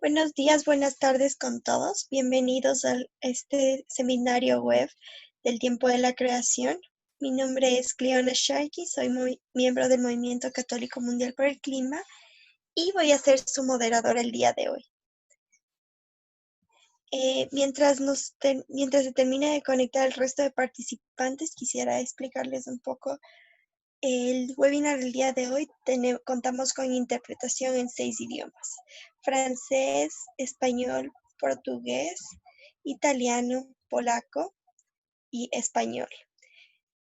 Buenos días, buenas tardes con todos. Bienvenidos a este seminario web del tiempo de la creación. Mi nombre es Cleona Sharkey, soy miembro del Movimiento Católico Mundial por el Clima y voy a ser su moderadora el día de hoy. Mientras se termine de conectar el resto de participantes, quisiera explicarles un poco el webinar del día de hoy. Contamos con interpretación en 6 idiomas: francés, español, portugués, italiano, polaco y español.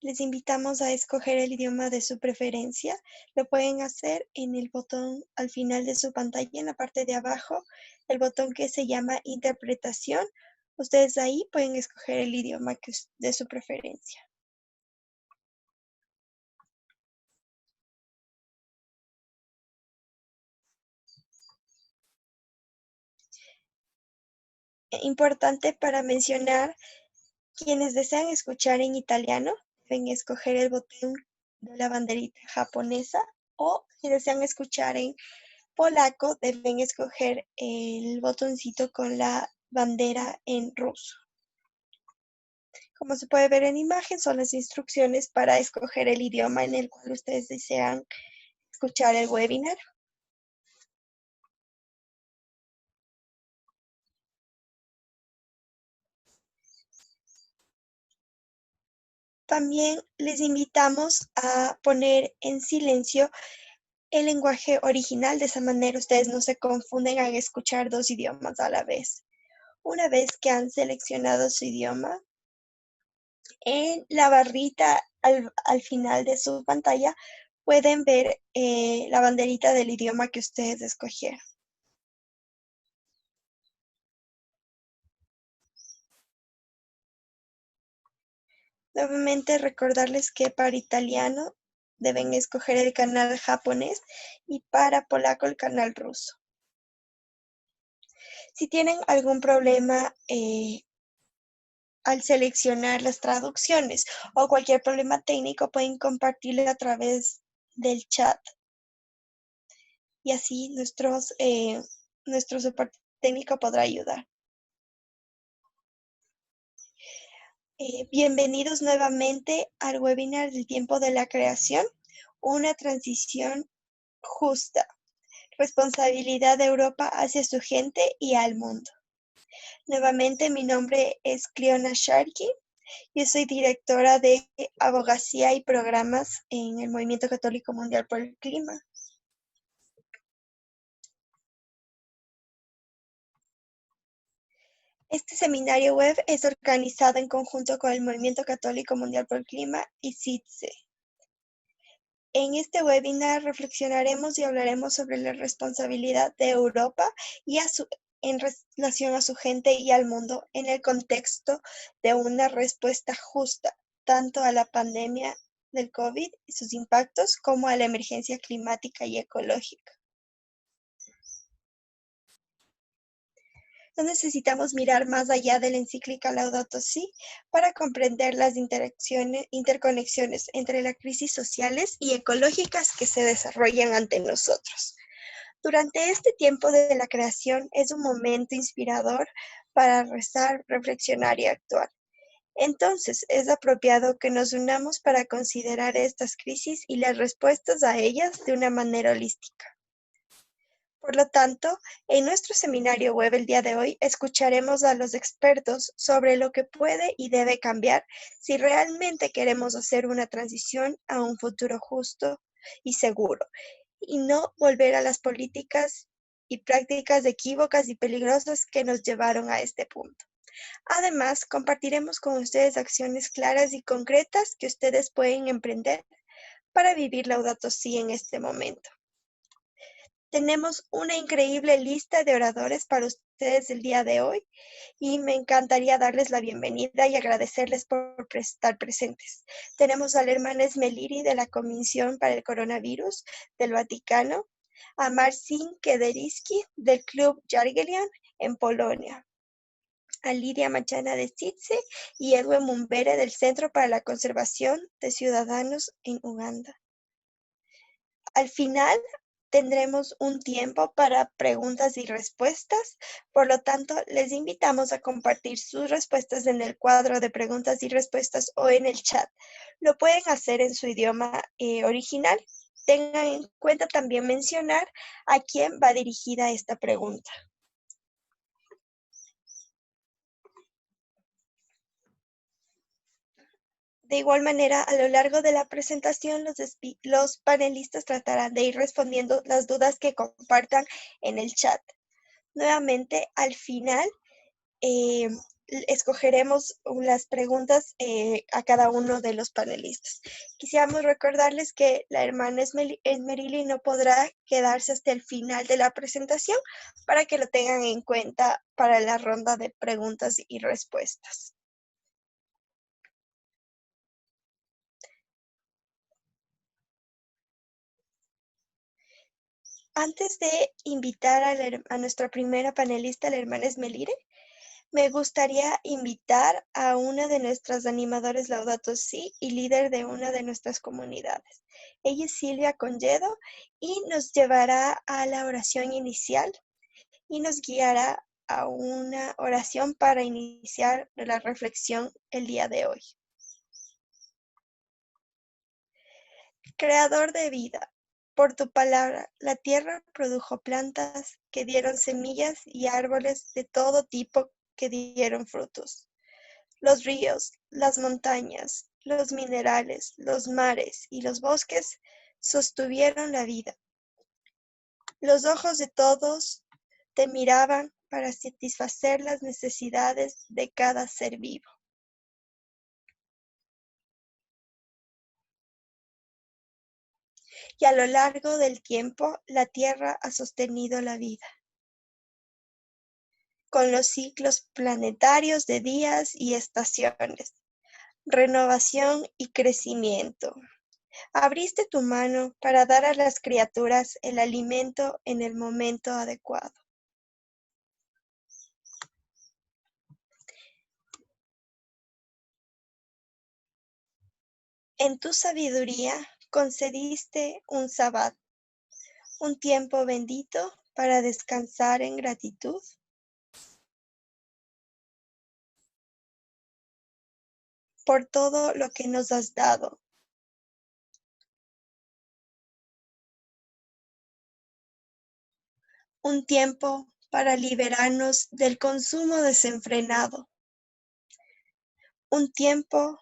Les invitamos a escoger el idioma de su preferencia. Lo pueden hacer en el botón al final de su pantalla, en la parte de abajo, el botón que se llama interpretación. Ustedes ahí pueden escoger el idioma de su preferencia. Importante para mencionar: quienes desean escuchar en italiano deben escoger el botón de la banderita japonesa, o si desean escuchar en polaco deben escoger el botoncito con la bandera en ruso. Como se puede ver en imagen, son las instrucciones para escoger el idioma en el cual ustedes desean escuchar el webinar. También les invitamos a poner en silencio el lenguaje original. De esa manera ustedes no se confunden al escuchar dos idiomas a la vez. Una vez que han seleccionado su idioma, en la barrita al final de su pantalla pueden ver la banderita del idioma que ustedes escogieron. Nuevamente recordarles que para italiano deben escoger el canal japonés y para polaco el canal ruso. Si tienen algún problema al seleccionar las traducciones o cualquier problema técnico, pueden compartirlo a través del chat, y así nuestro soporte técnico podrá ayudar. Bienvenidos nuevamente al webinar del tiempo de la creación, una transición justa, responsabilidad de Europa hacia su gente y al mundo. Nuevamente, mi nombre es Cleona Sharkey. Yo soy directora de Abogacía y Programas en el Movimiento Católico Mundial por el Clima. Este seminario web es organizado en conjunto con el Movimiento Católico Mundial por el Clima y CITSE. En este webinar reflexionaremos y hablaremos sobre la responsabilidad de Europa en relación a su gente y al mundo en el contexto de una respuesta justa, tanto a la pandemia del COVID y sus impactos, como a la emergencia climática y ecológica. No necesitamos mirar más allá de la encíclica Laudato Si para comprender las interconexiones entre las crisis sociales y ecológicas que se desarrollan ante nosotros. Durante este tiempo de la creación es un momento inspirador para rezar, reflexionar y actuar. Entonces, es apropiado que nos unamos para considerar estas crisis y las respuestas a ellas de una manera holística. Por lo tanto, en nuestro seminario web el día de hoy escucharemos a los expertos sobre lo que puede y debe cambiar si realmente queremos hacer una transición a un futuro justo y seguro, y no volver a las políticas y prácticas equívocas y peligrosas que nos llevaron a este punto. Además, compartiremos con ustedes acciones claras y concretas que ustedes pueden emprender para vivir Laudato Si en este momento. Tenemos una increíble lista de oradores para ustedes el día de hoy y me encantaría darles la bienvenida y agradecerles por estar presentes. Tenemos al hermano Esmeliri de la Comisión para el Coronavirus del Vaticano, a Marcin Kederyski del Club Jagiellon en Polonia, a Lidia Machana de CITSE y Edwin Mumbere del Centro para la Conservación de Ciudadanos en Uganda. Al final, tendremos un tiempo para preguntas y respuestas. Por lo tanto, les invitamos a compartir sus respuestas en el cuadro de preguntas y respuestas o en el chat. Lo pueden hacer en su idioma original. Tengan en cuenta también mencionar a quién va dirigida esta pregunta. De igual manera, a lo largo de la presentación, los panelistas tratarán de ir respondiendo las dudas que compartan en el chat. Nuevamente, al final, escogeremos las preguntas a cada uno de los panelistas. Quisiéramos recordarles que la hermana Esmerili no podrá quedarse hasta el final de la presentación para que lo tengan en cuenta para la ronda de preguntas y respuestas. Antes de invitar a nuestra primera panelista, la hermana Esmelire, me gustaría invitar a una de nuestras animadores Laudato Si y líder de una de nuestras comunidades. Ella es Silvia Conyedo y nos llevará a la oración inicial y nos guiará a una oración para iniciar la reflexión el día de hoy. Creador de vida, por tu palabra, la tierra produjo plantas que dieron semillas y árboles de todo tipo que dieron frutos. Los ríos, las montañas, los minerales, los mares y los bosques sostuvieron la vida. Los ojos de todos te miraban para satisfacer las necesidades de cada ser vivo. Y a lo largo del tiempo, la tierra ha sostenido la vida. Con los ciclos planetarios de días y estaciones, renovación y crecimiento. Abriste tu mano para dar a las criaturas el alimento en el momento adecuado. En tu sabiduría concediste un sabbat, un tiempo bendito para descansar en gratitud. Por todo lo que nos has dado. Un tiempo para liberarnos del consumo desenfrenado. Un tiempo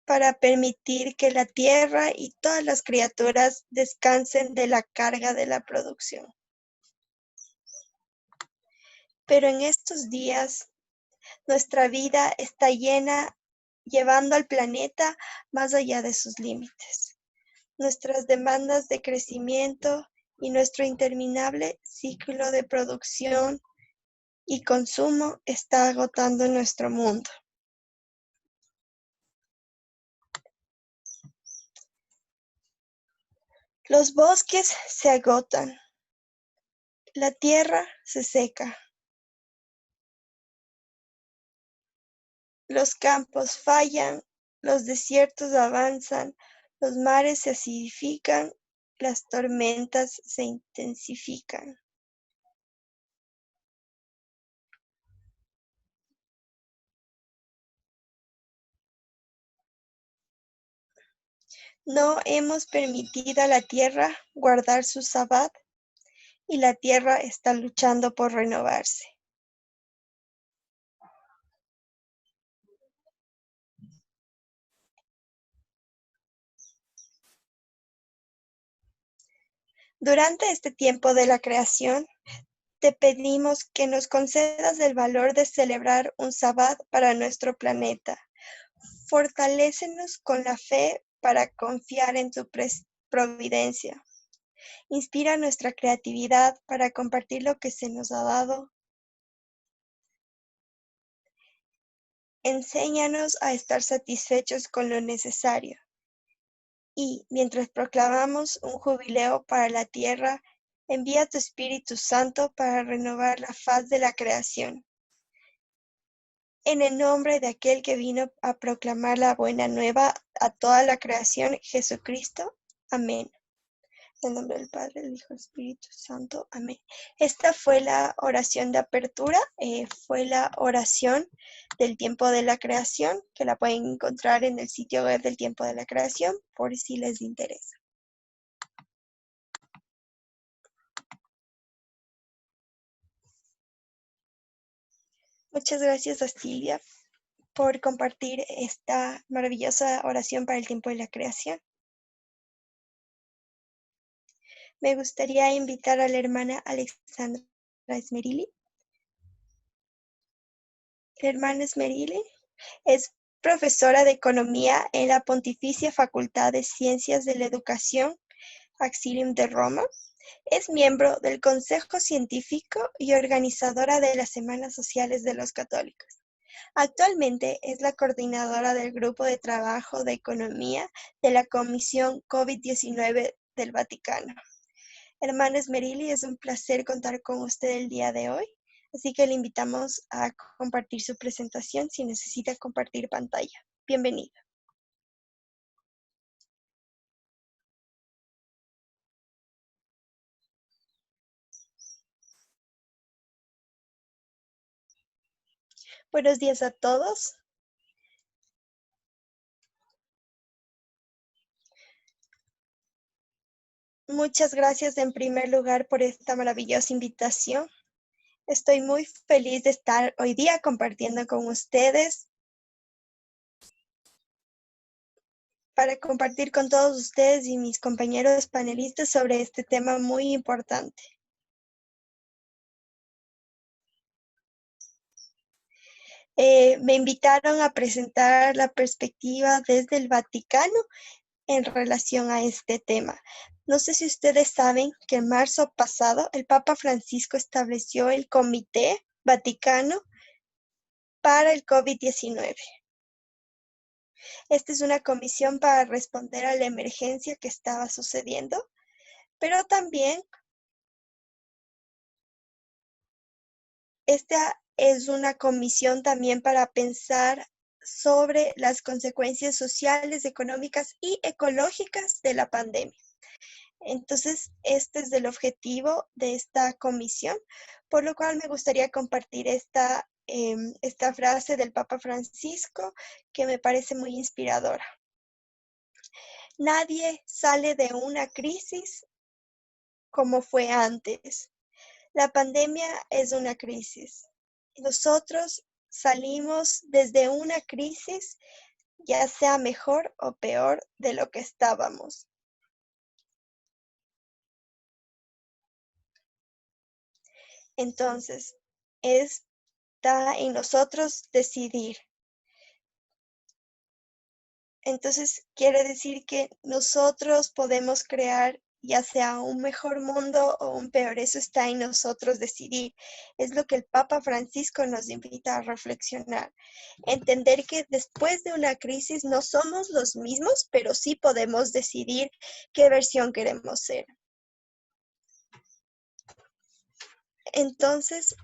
para permitir que la tierra y todas las criaturas descansen de la carga de la producción. Pero en estos días, nuestra vida está llena, llevando al planeta más allá de sus límites. Nuestras demandas de crecimiento y nuestro interminable ciclo de producción y consumo está agotando nuestro mundo. Los bosques se agotan, la tierra se seca, los campos fallan, los desiertos avanzan, los mares se acidifican, las tormentas se intensifican. No hemos permitido a la tierra guardar su sabbat y la tierra está luchando por renovarse. Durante este tiempo de la creación, te pedimos que nos concedas el valor de celebrar un sabbat para nuestro planeta. Fortalécenos con la fe para confiar en tu providencia. Inspira nuestra creatividad para compartir lo que se nos ha dado. Enséñanos a estar satisfechos con lo necesario. Y mientras proclamamos un jubileo para la tierra, envía tu Espíritu Santo para renovar la faz de la creación. En el nombre de aquel que vino a proclamar la buena nueva a toda la creación, Jesucristo. Amén. En el nombre del Padre, del Hijo y del Espíritu Santo. Amén. Esta fue la oración de apertura, fue la oración del tiempo de la creación, que la pueden encontrar en el sitio web del tiempo de la creación, por si les interesa. Muchas gracias a Silvia por compartir esta maravillosa oración para el tiempo de la creación. Me gustaría invitar a la hermana Alexandra Esmerili. La hermana Esmerili es profesora de Economía en la Pontificia Facultad de Ciencias de la Educación Auxilium de Roma. Es miembro del Consejo Científico y organizadora de las Semanas Sociales de los Católicos. Actualmente es la coordinadora del Grupo de Trabajo de Economía de la Comisión COVID-19 del Vaticano. Hermana Esmerili, es un placer contar con usted el día de hoy, así que le invitamos a compartir su presentación si necesita compartir pantalla. Bienvenida. Buenos días a todos. Muchas gracias en primer lugar por esta maravillosa invitación. Estoy muy feliz de estar hoy día compartiendo con ustedes, para compartir con todos ustedes y mis compañeros panelistas sobre este tema muy importante. Me invitaron a presentar la perspectiva desde el Vaticano en relación a este tema. No sé si ustedes saben que en marzo pasado el Papa Francisco estableció el Comité Vaticano para el COVID-19. Esta es una comisión para responder a la emergencia que estaba sucediendo, pero también esta es una comisión también para pensar sobre las consecuencias sociales, económicas y ecológicas de la pandemia. Entonces, este es el objetivo de esta comisión, por lo cual me gustaría compartir esta frase del Papa Francisco que me parece muy inspiradora. Nadie sale de una crisis como fue antes. La pandemia es una crisis. Nosotros salimos desde una crisis, ya sea mejor o peor de lo que estábamos. Entonces, está en nosotros decidir. Entonces, quiere decir que nosotros podemos crear ya sea un mejor mundo o un peor. Eso está en nosotros decidir. Es lo que el Papa Francisco nos invita a reflexionar. Entender que después de una crisis no somos los mismos, pero sí podemos decidir qué versión queremos ser. Entonces,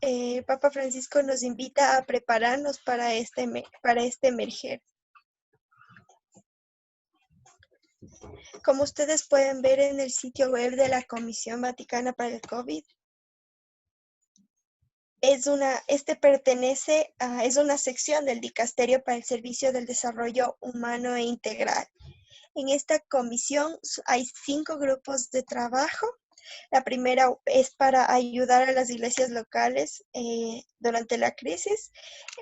Papa Francisco nos invita a prepararnos para este emerger. Como ustedes pueden ver en el sitio web de la Comisión Vaticana para el COVID, es una sección del Dicasterio para el Servicio del Desarrollo Humano e Integral. En esta comisión hay 5 grupos de trabajo. La primera es para ayudar a las iglesias locales durante la crisis.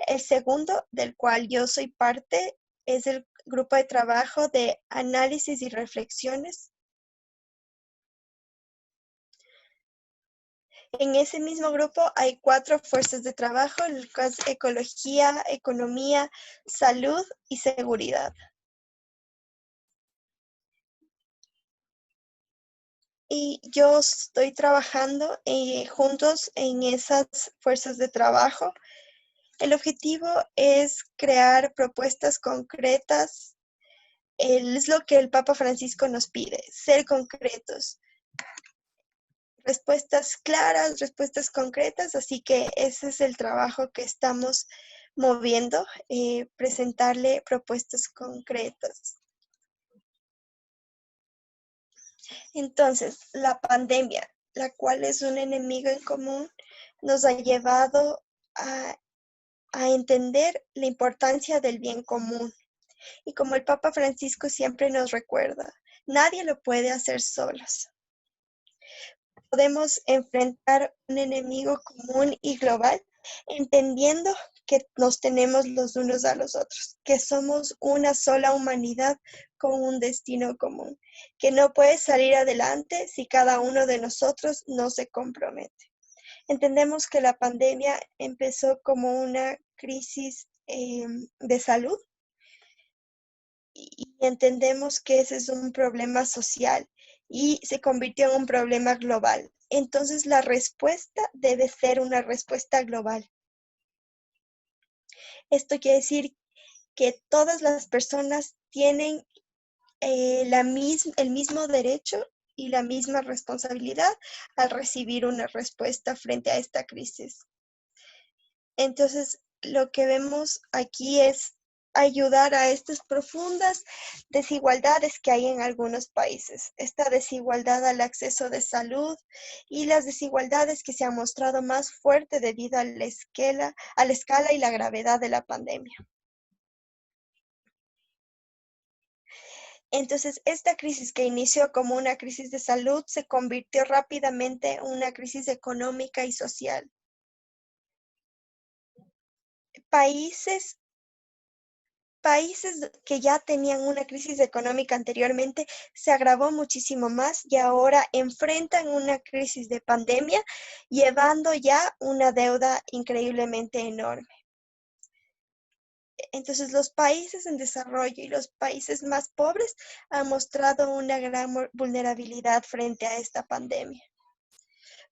El segundo, del cual yo soy parte, es el grupo de trabajo de análisis y reflexiones. En ese mismo grupo hay 4 fuerzas de trabajo, el cual es ecología, economía, salud y seguridad. Y yo estoy trabajando juntos en esas fuerzas de trabajo. El objetivo es crear propuestas concretas. Es lo que el Papa Francisco nos pide, ser concretos. Respuestas claras, respuestas concretas, así que ese es el trabajo que estamos moviendo, presentarle propuestas concretas. Entonces, la pandemia, la cual es un enemigo en común, nos ha llevado a, a entender la importancia del bien común. Y como el Papa Francisco siempre nos recuerda, nadie lo puede hacer solos. Podemos enfrentar un enemigo común y global, entendiendo que nos tenemos los unos a los otros, que somos una sola humanidad con un destino común, que no puede salir adelante si cada uno de nosotros no se compromete. Entendemos que la pandemia empezó como una crisis de salud y entendemos que ese es un problema social y se convirtió en un problema global. Entonces la respuesta debe ser una respuesta global. Esto quiere decir que todas las personas tienen el mismo derecho y la misma responsabilidad al recibir una respuesta frente a esta crisis. Entonces, lo que vemos aquí es ayudar a estas profundas desigualdades que hay en algunos países. Esta desigualdad al acceso de salud y las desigualdades que se han mostrado más fuerte debido a la escala y la gravedad de la pandemia. Entonces, esta crisis que inició como una crisis de salud se convirtió rápidamente en una crisis económica y social. Países Países que ya tenían una crisis económica anteriormente se agravó muchísimo más y ahora enfrentan una crisis de pandemia, llevando ya una deuda increíblemente enorme. Entonces, los países en desarrollo y los países más pobres han mostrado una gran vulnerabilidad frente a esta pandemia.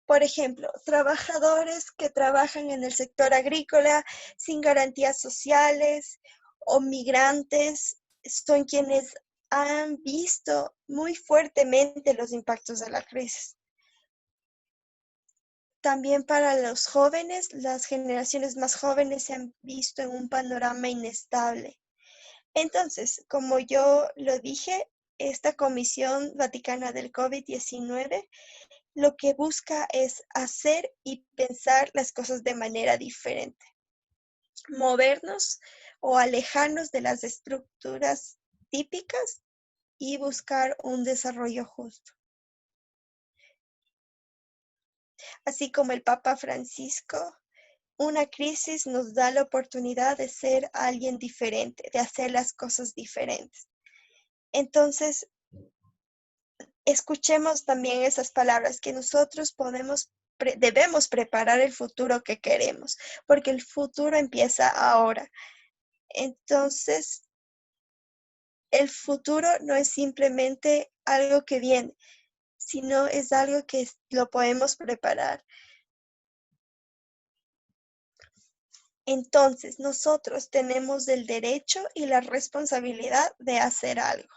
Por ejemplo, trabajadores que trabajan en el sector agrícola sin garantías sociales o migrantes son quienes han visto muy fuertemente los impactos de la crisis. También para los jóvenes, las generaciones más jóvenes se han visto en un panorama inestable. Entonces, como yo lo dije, esta Comisión Vaticana del COVID-19 lo que busca es hacer y pensar las cosas de manera diferente, movernos o alejarnos de las estructuras típicas y buscar un desarrollo justo. Así como el Papa Francisco, una crisis nos da la oportunidad de ser alguien diferente, de hacer las cosas diferentes. Entonces, escuchemos también esas palabras que nosotros debemos preparar el futuro que queremos, porque el futuro empieza ahora. Entonces, el futuro no es simplemente algo que viene, sino es algo que lo podemos preparar. Entonces, nosotros tenemos el derecho y la responsabilidad de hacer algo.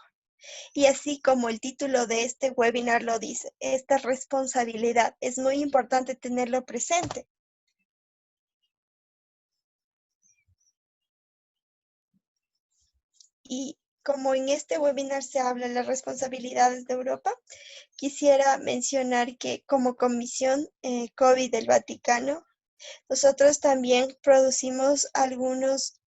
Y así como el título de este webinar lo dice, esta responsabilidad es muy importante tenerlo presente. Y como en este webinar se habla de las responsabilidades de Europa, quisiera mencionar que como Comisión COVID del Vaticano, nosotros también producimos algunos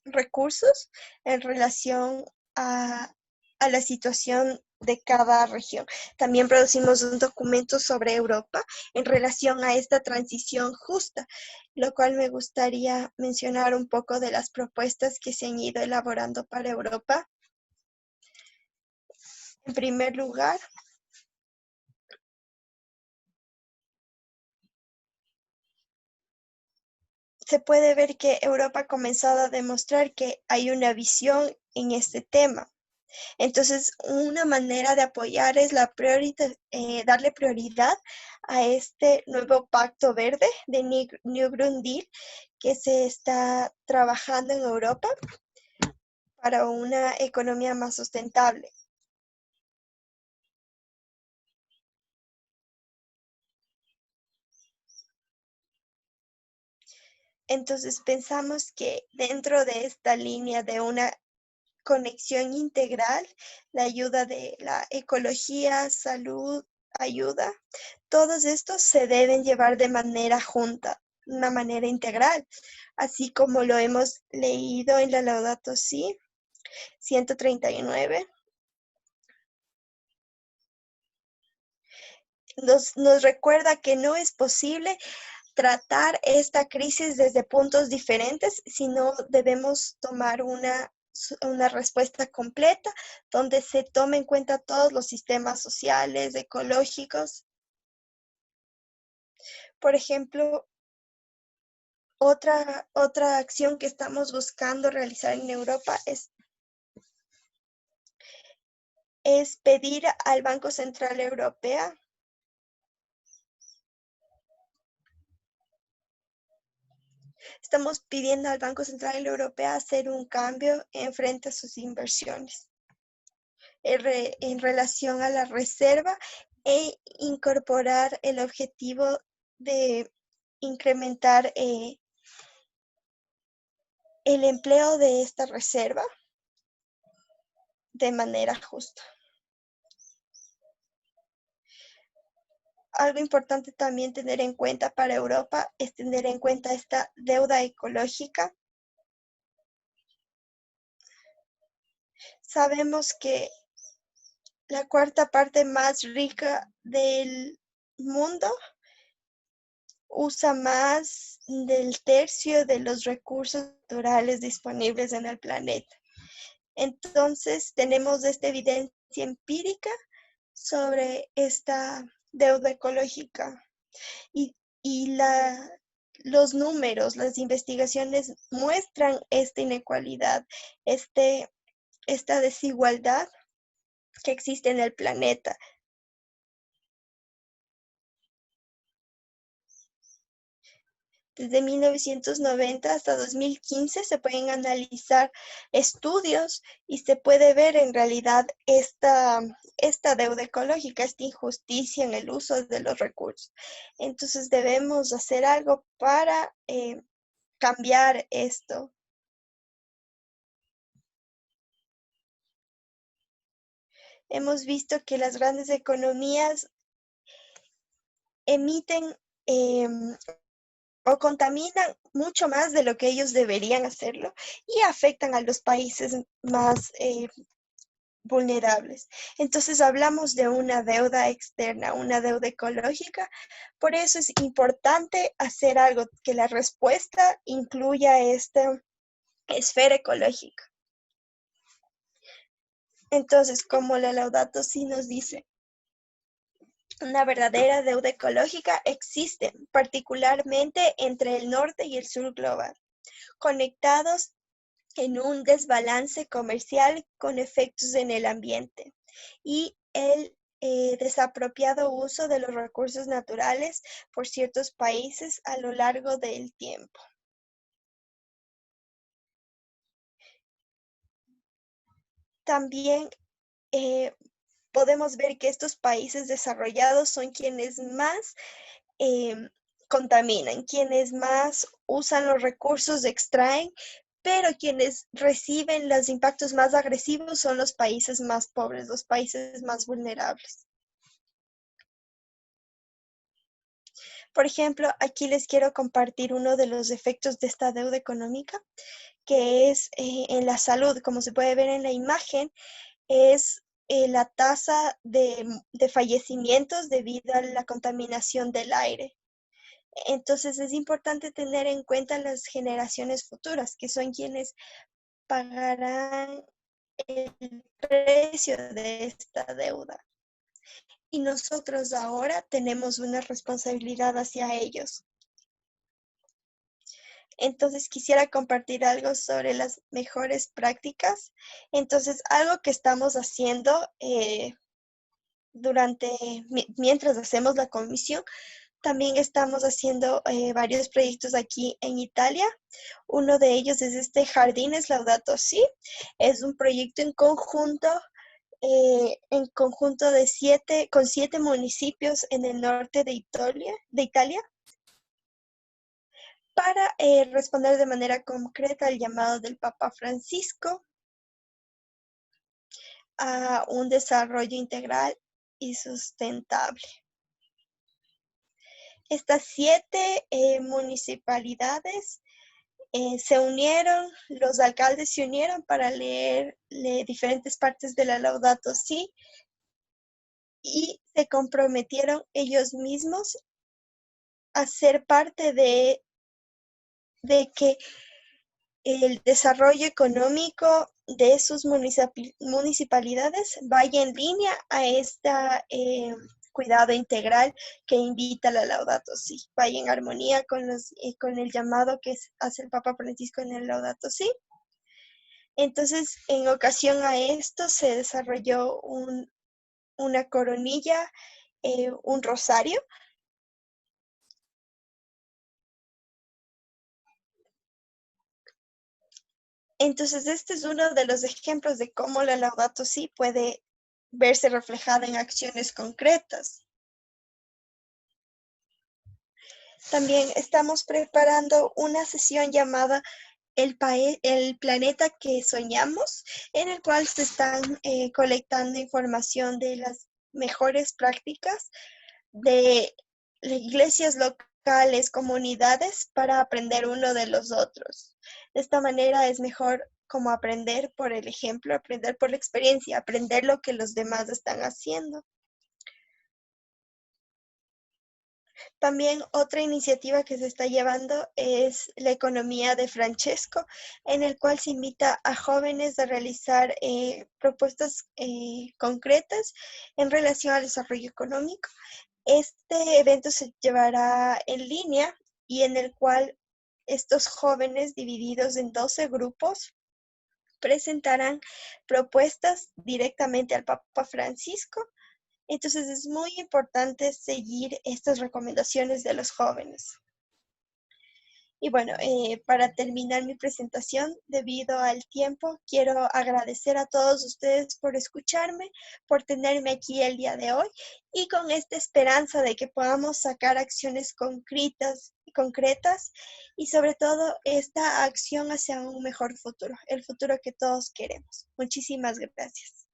recursos en relación a, a la situación de cada región. También producimos un documento sobre Europa en relación a esta transición justa, lo cual me gustaría mencionar un poco de las propuestas que se han ido elaborando para Europa. En primer lugar, se puede ver que Europa ha comenzado a demostrar que hay una visión en este tema. Entonces, una manera de apoyar es darle prioridad a este nuevo pacto verde de New Green Deal que se está trabajando en Europa para una economía más sustentable. Entonces, pensamos que dentro de esta línea de una conexión integral, la ayuda de la ecología, salud, ayuda. Todos estos se deben llevar de manera junta, una manera integral, así como lo hemos leído en la Laudato Si 139. Nos recuerda que no es posible tratar esta crisis desde puntos diferentes, sino debemos tomar una respuesta completa donde se tome en cuenta todos los sistemas sociales, ecológicos. Por ejemplo, otra acción que estamos buscando realizar en Europa es pedir al Banco Central Europeo. Estamos pidiendo al Banco Central Europeo hacer un cambio en frente a sus inversiones en relación a la reserva e incorporar el objetivo de incrementar el empleo de esta reserva de manera justa. Algo importante también tener en cuenta para Europa es tener en cuenta esta deuda ecológica. Sabemos que la cuarta parte más rica del mundo usa más del tercio de los recursos naturales disponibles en el planeta. Entonces, tenemos esta evidencia empírica sobre esta deuda ecológica y, y los números, las investigaciones muestran esta inequalidad, esta desigualdad que existe en el planeta. Desde 1990 hasta 2015 se pueden analizar estudios y se puede ver en realidad esta deuda ecológica, esta injusticia en el uso de los recursos. Entonces debemos hacer algo para cambiar esto. Hemos visto que las grandes economías emiten o contaminan mucho más de lo que ellos deberían hacerlo y afectan a los países más vulnerables. Entonces hablamos de una deuda externa, una deuda ecológica. Por eso es importante hacer algo que la respuesta incluya esta esfera ecológica. Entonces, como la Laudato Si nos dice, una verdadera deuda ecológica existe, particularmente entre el norte y el sur global, conectados en un desbalance comercial con efectos en el ambiente y el desapropiado uso de los recursos naturales por ciertos países a lo largo del tiempo. También eh, podemos ver que estos países desarrollados son quienes más eh, contaminan, quienes más usan los recursos, extraen, pero quienes reciben los impactos más agresivos son los países más pobres, los países más vulnerables. Por ejemplo, aquí les quiero compartir uno de los efectos de esta deuda económica, que es en la salud. Como se puede ver en la imagen, es la tasa de fallecimientos debido a la contaminación del aire. Entonces es importante tener en cuenta las generaciones futuras, que son quienes pagarán el precio de esta deuda. Y nosotros ahora tenemos una responsabilidad hacia ellos. Entonces quisiera compartir algo sobre las mejores prácticas. Entonces, algo que estamos haciendo mientras hacemos la comisión, también estamos haciendo varios proyectos aquí en Italia. Uno de ellos es este Jardines Laudato Si. Es un proyecto en conjunto con 7 municipios en el norte de Italia para responder de manera concreta al llamado del Papa Francisco a un desarrollo integral y sustentable. Estas 7 municipalidades se unieron, los alcaldes se unieron para leer diferentes partes de la Laudato Si y se comprometieron ellos mismos a ser parte de que el desarrollo económico de sus municipalidades vaya en línea a esta cuidado integral que invita la Laudato Si, vaya en armonía con el llamado que hace el Papa Francisco en el Laudato Si. Entonces, en ocasión a esto, se desarrolló una coronilla, un rosario. Entonces, este es uno de los ejemplos de cómo la Laudato Si puede verse reflejada en acciones concretas. También estamos preparando una sesión llamada el planeta que soñamos, en el cual se están colectando información de las mejores prácticas de iglesias locales, comunidades, para aprender uno de los otros. De esta manera es mejor como aprender por el ejemplo, aprender por la experiencia, aprender lo que los demás están haciendo. También otra iniciativa que se está llevando es la economía de Francesco, en el cual se invita a jóvenes a realizar propuestas concretas en relación al desarrollo económico. Este evento se llevará en línea y en el cual estos jóvenes divididos en 12 grupos presentarán propuestas directamente al Papa Francisco. Entonces es muy importante seguir estas recomendaciones de los jóvenes. Y bueno, para terminar mi presentación, debido al tiempo, quiero agradecer a todos ustedes por escucharme, por tenerme aquí el día de hoy y con esta esperanza de que podamos sacar acciones concretas y sobre todo esta acción hacia un mejor futuro, el futuro que todos queremos. Muchísimas gracias.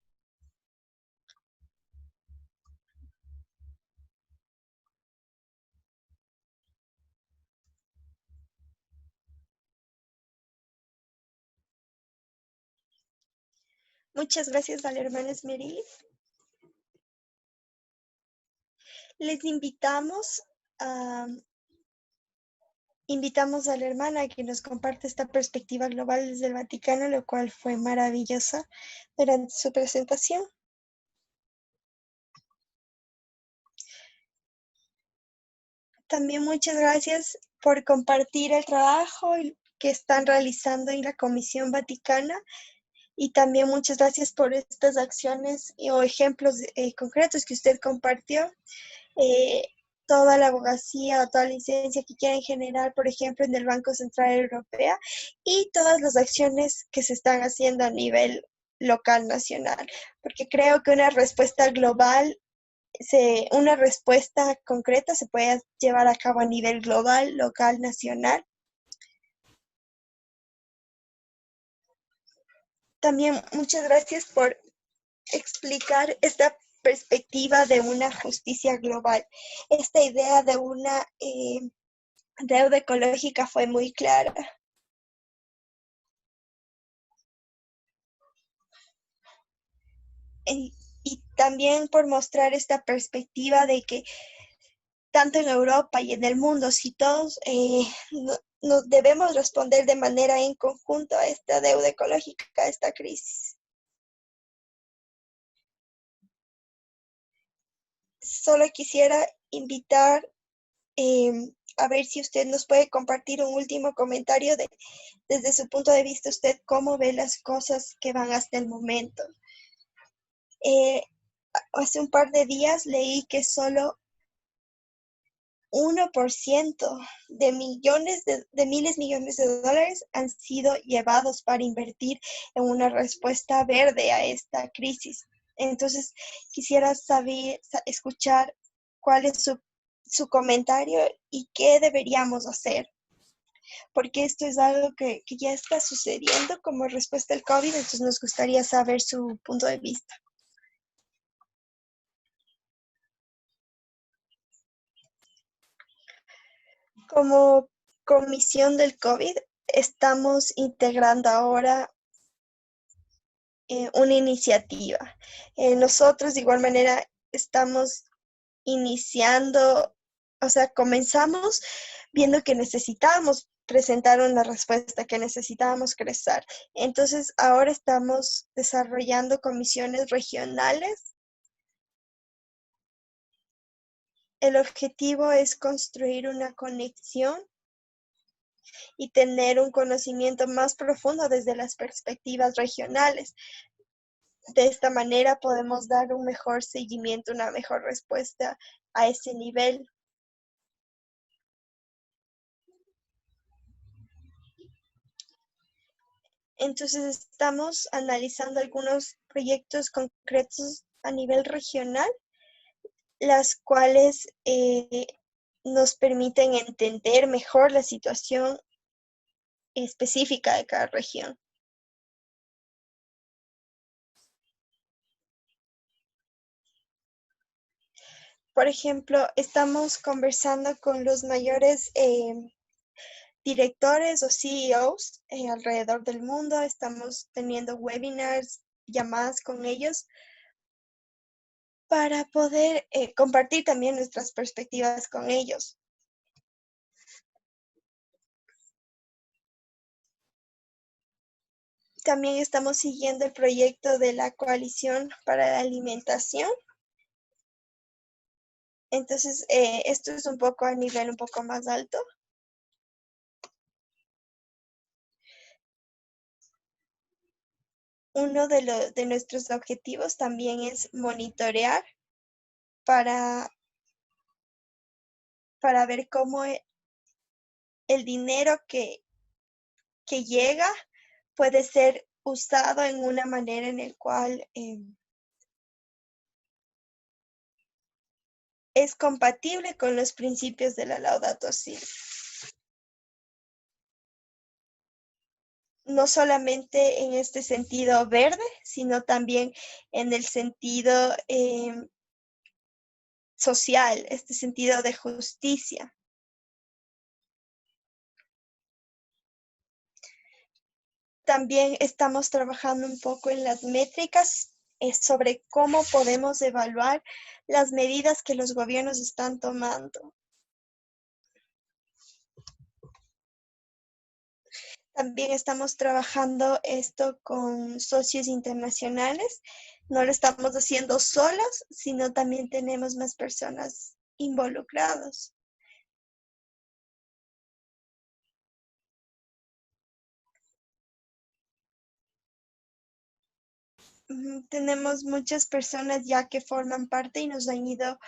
Muchas gracias a la hermana Esmerilis. Les invitamos a la hermana a que nos comparte esta perspectiva global desde el Vaticano, lo cual fue maravillosa durante su presentación. También muchas gracias por compartir el trabajo que están realizando en la Comisión Vaticana y también muchas gracias por estas acciones o ejemplos concretos que usted compartió. Eh, toda la abogacía o toda la licencia que quieren generar, por ejemplo, en el Banco Central Europeo y todas las acciones que se están haciendo a nivel local, nacional, porque creo que una respuesta global, una respuesta concreta se puede llevar a cabo a nivel global, local, nacional. También muchas gracias por explicar esta perspectiva de una justicia global. Esta idea de una deuda ecológica fue muy clara. Y también por mostrar esta perspectiva de que tanto en Europa y en el mundo, si todos nos debemos responder de manera en conjunto a esta deuda ecológica, a esta crisis. Solo quisiera invitar a ver si usted nos puede compartir un último comentario desde su punto de vista, usted cómo ve las cosas que van hasta el momento. Hace un par de días leí que solo 1% de miles millones de dólares han sido llevados para invertir en una respuesta verde a esta crisis. Entonces, quisiera escuchar cuál es su comentario y qué deberíamos hacer. porque esto es algo que ya está sucediendo como respuesta al COVID, entonces nos gustaría saber su punto de vista. Como comisión del COVID, estamos integrando ahora una iniciativa. Nosotros de igual manera estamos iniciando, o sea, comenzamos viendo que necesitábamos presentar una respuesta, que necesitábamos crecer. Entonces, ahora estamos desarrollando comisiones regionales. El objetivo es construir una conexión y tener un conocimiento más profundo desde las perspectivas regionales. De esta manera podemos dar un mejor seguimiento, una mejor respuesta a ese nivel. Entonces estamos analizando algunos proyectos concretos a nivel regional, las cuales nos permiten entender mejor la situación específica de cada región. Por ejemplo, estamos conversando con los mayores directores o CEOs alrededor del mundo. Estamos teniendo webinars, llamadas con ellos para poder compartir también nuestras perspectivas con ellos. También estamos siguiendo el proyecto de la Coalición para la Alimentación. Entonces, esto es un poco a nivel un poco más alto. Uno de nuestros objetivos también es monitorear para, para ver cómo el dinero que llega puede ser usado en una manera en el cual es compatible con los principios de la Laudato Si. No solamente en este sentido verde, sino también en el sentido social, este sentido de justicia. También estamos trabajando un poco en las métricas sobre cómo podemos evaluar las medidas que los gobiernos están tomando. También estamos trabajando esto con socios internacionales. No lo estamos haciendo solos, sino también tenemos más personas involucradas. Tenemos muchas personas ya que forman parte y nos han ido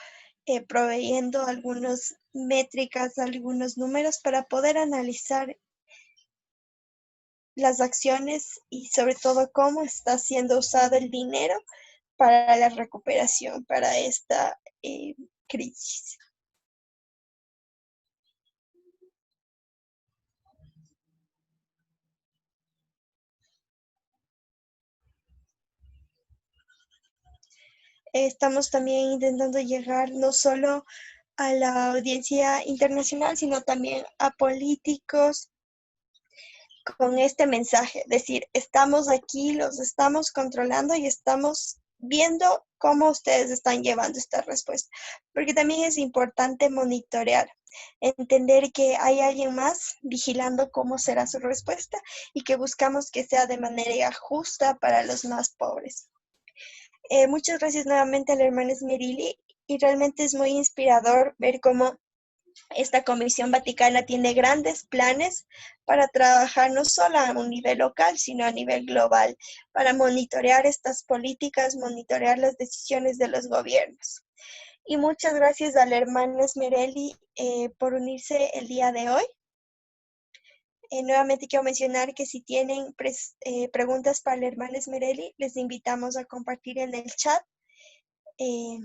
proveyendo algunas métricas, algunos números para poder analizar las acciones y sobre todo cómo está siendo usado el dinero para la recuperación, para esta crisis. Estamos también intentando llegar no solo a la audiencia internacional, sino también a políticos con este mensaje, decir, estamos aquí, los estamos controlando y estamos viendo cómo ustedes están llevando esta respuesta, porque también es importante monitorear, entender que hay alguien más vigilando cómo será su respuesta y que buscamos que sea de manera justa para los más pobres. Muchas gracias nuevamente a la hermana Esmerili y realmente es muy inspirador ver cómo esta Comisión Vaticana tiene grandes planes para trabajar no solo a un nivel local, sino a nivel global, para monitorear estas políticas, monitorear las decisiones de los gobiernos. Y muchas gracias a la hermana Esmerelli por unirse el día de hoy. Nuevamente quiero mencionar que si tienen preguntas para la hermana Esmerelli, les invitamos a compartir en el chat. Eh,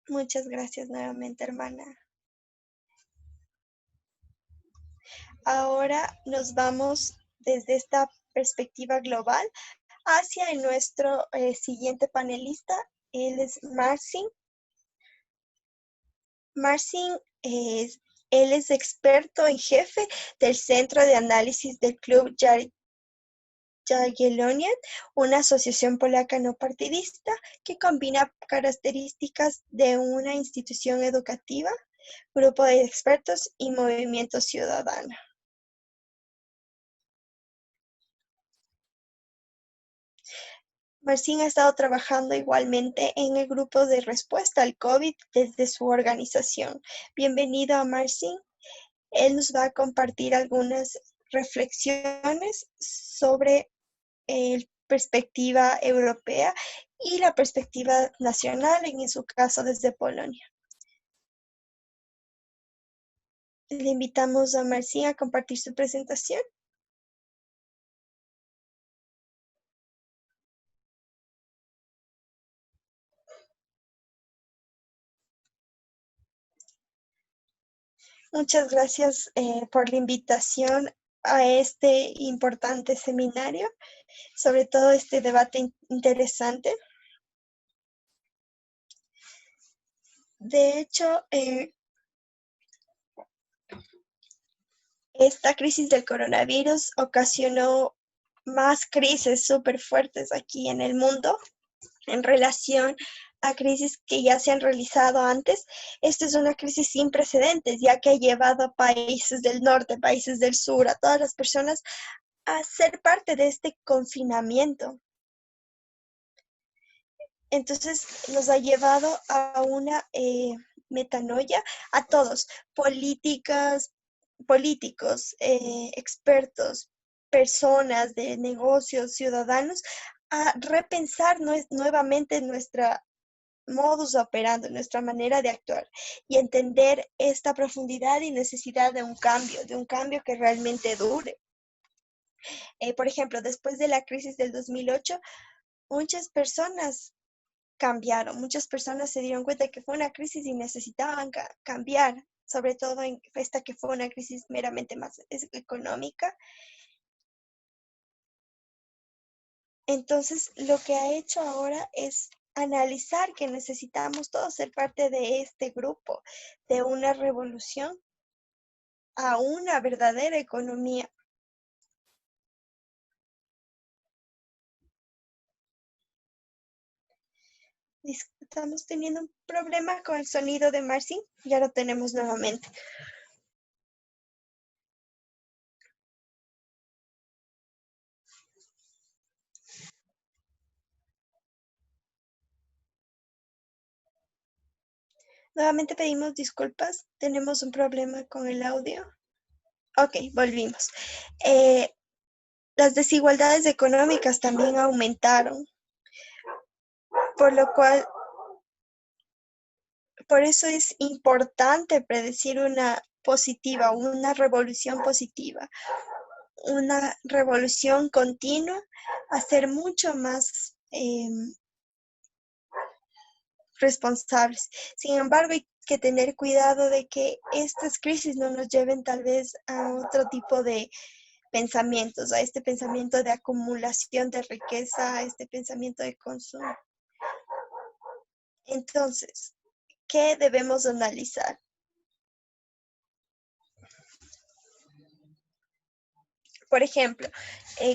Muchas gracias nuevamente, hermana. Ahora nos vamos desde esta perspectiva global hacia nuestro siguiente panelista. Él es Marcin. Marcin es, él es experto en jefe del Centro de Análisis del Club Jagiellonian, una asociación polaca no partidista que combina características de una institución educativa, grupo de expertos y movimiento ciudadano. Marcin ha estado trabajando igualmente en el grupo de respuesta al COVID desde su organización. Bienvenido a Marcin. Él nos va a compartir algunas reflexiones sobre la perspectiva europea y la perspectiva nacional, en su caso desde Polonia. Le invitamos a Marcin a compartir su presentación. Muchas gracias por la invitación a este importante seminario, sobre todo este debate interesante. De hecho, esta crisis del coronavirus ocasionó más crisis súper fuertes aquí en el mundo en relación a crisis que ya se han realizado antes. Esta es una crisis sin precedentes, ya que ha llevado a países del norte, países del sur, a todas las personas a ser parte de este confinamiento. Entonces nos ha llevado a una metanoia a todos, políticos, expertos, personas de negocios, ciudadanos, a repensar nuevamente nuestra modus operandi, nuestra manera de actuar y entender esta profundidad y necesidad de un cambio que realmente dure. Por ejemplo, después de la crisis del 2008, muchas personas cambiaron, muchas personas se dieron cuenta que fue una crisis y necesitaban cambiar, sobre todo en esta que fue una crisis meramente más económica. Entonces, lo que ha hecho ahora es analizar que necesitamos todos ser parte de este grupo, de una revolución a una verdadera economía. Estamos teniendo un problema con el sonido de Marcin, ya lo tenemos nuevamente. Nuevamente pedimos disculpas, tenemos un problema con el audio. Ok, volvimos. Eh, las desigualdades económicas también aumentaron, por lo cual, por eso es importante predecir una positiva, una revolución positiva, una revolución continua, a ser mucho más responsables. Sin embargo, hay que tener cuidado de que estas crisis no nos lleven tal vez a otro tipo de pensamientos, a este pensamiento de acumulación de riqueza, a este pensamiento de consumo. Entonces, ¿qué debemos analizar? Por ejemplo,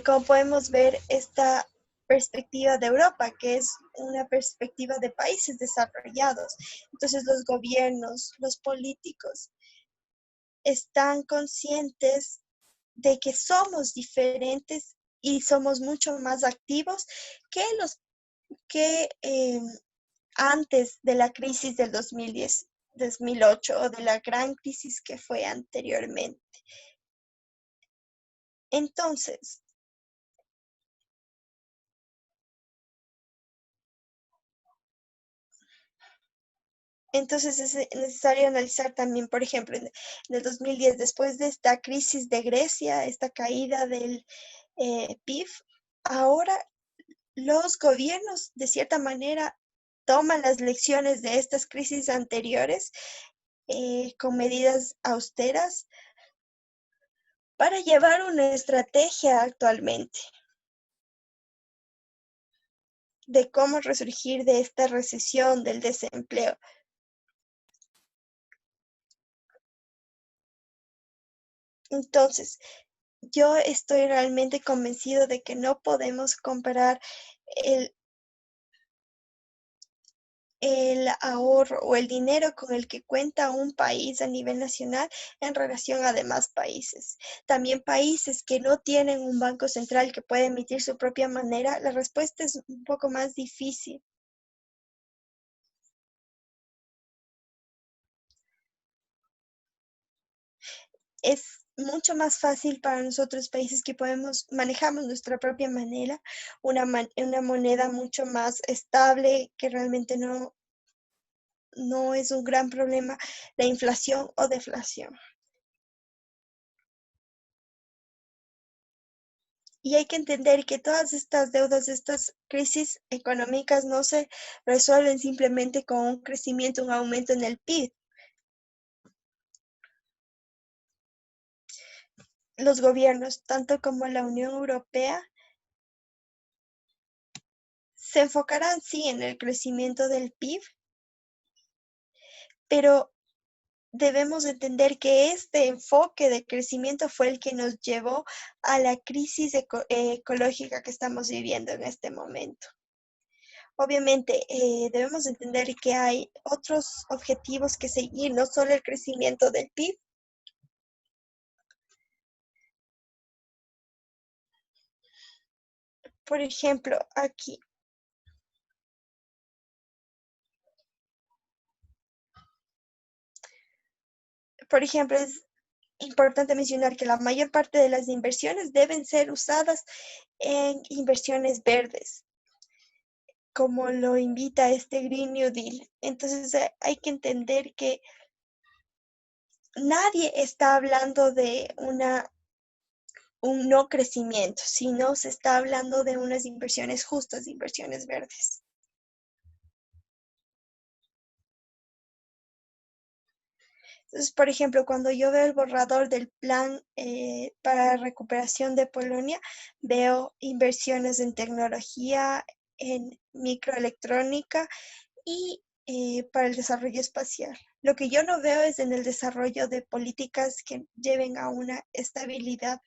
como podemos ver esta perspectiva de Europa, que es una perspectiva de países desarrollados. Entonces, los gobiernos, los políticos están conscientes de que somos diferentes y somos mucho más activos que los que antes de la crisis del 2010, 2008 o de la gran crisis que fue anteriormente. Entonces, es necesario analizar también, por ejemplo, en el 2010, después de esta crisis de Grecia, esta caída del PIB, ahora los gobiernos, de cierta manera, toman las lecciones de estas crisis anteriores con medidas austeras para llevar una estrategia actualmente de cómo resurgir de esta recesión, del desempleo. Entonces, yo estoy realmente convencido de que no podemos comparar el, el ahorro o el dinero con el que cuenta un país a nivel nacional en relación a demás países. También países que no tienen un banco central que puede emitir su propia moneda, la respuesta es un poco más difícil. Es mucho más fácil para nosotros países que manejamos nuestra propia moneda, una moneda mucho más estable que realmente no es un gran problema la inflación o deflación. Y hay que entender que todas estas deudas, estas crisis económicas no se resuelven simplemente con un crecimiento, un aumento en el PIB. Los gobiernos, tanto como la Unión Europea, se enfocarán sí en el crecimiento del PIB, pero debemos entender que este enfoque de crecimiento fue el que nos llevó a la crisis ecológica que estamos viviendo en este momento. Obviamente, debemos entender que hay otros objetivos que seguir, no solo el crecimiento del PIB. Por ejemplo, aquí, por ejemplo, es importante mencionar que la mayor parte de las inversiones deben ser usadas en inversiones verdes, como lo invita este Green New Deal. Entonces, hay que entender que nadie está hablando de un no crecimiento, sino se está hablando de unas inversiones justas, inversiones verdes. Entonces, por ejemplo, cuando yo veo el borrador del plan para recuperación de Polonia, veo inversiones en tecnología, en microelectrónica y para el desarrollo espacial. Lo que yo no veo es en el desarrollo de políticas que lleven a una estabilidad.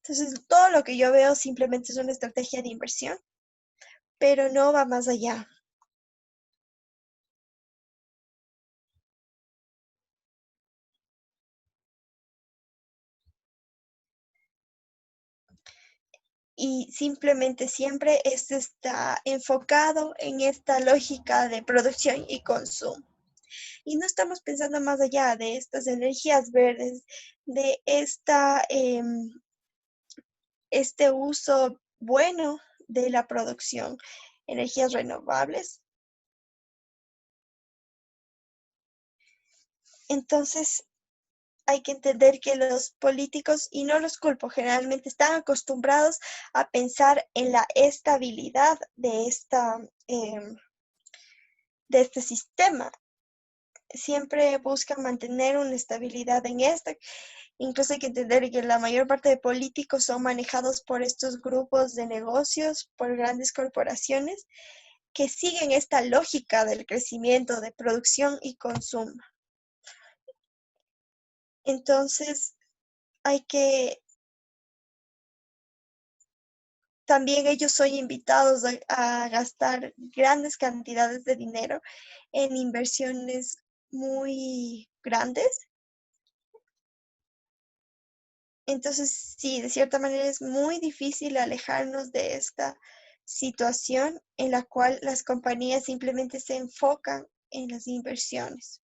Entonces, todo lo que yo veo simplemente es una estrategia de inversión, pero no va más allá. Y simplemente siempre esto está enfocado en esta lógica de producción y consumo. Y no estamos pensando más allá de estas energías verdes, de este uso bueno de la producción, energías renovables. Entonces, hay que entender que los políticos, y no los culpo, generalmente están acostumbrados a pensar en la estabilidad de este sistema. Siempre buscan mantener una estabilidad en esta. Incluso hay que entender que la mayor parte de políticos son manejados por estos grupos de negocios, por grandes corporaciones que siguen esta lógica del crecimiento, de producción y consumo. Entonces, hay que, también ellos son invitados a gastar grandes cantidades de dinero en inversiones muy grandes. Entonces, sí, de cierta manera es muy difícil alejarnos de esta situación en la cual las compañías simplemente se enfocan en las inversiones.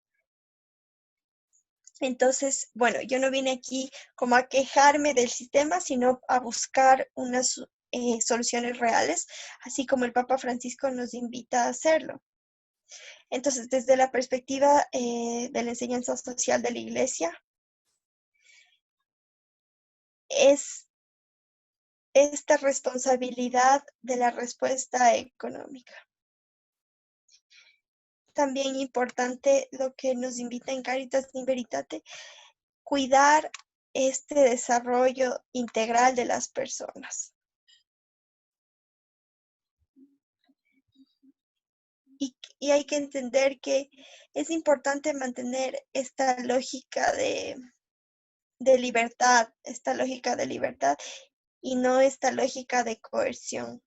Entonces, bueno, yo no vine aquí como a quejarme del sistema, sino a buscar unas soluciones reales, así como el Papa Francisco nos invita a hacerlo. Entonces, desde la perspectiva de la enseñanza social de la Iglesia, es esta responsabilidad de la respuesta económica. También importante lo que nos invita en Caritas in Veritate, cuidar este desarrollo integral de las personas. Y hay que entender que es importante mantener esta lógica de libertad, y no esta lógica de coerción.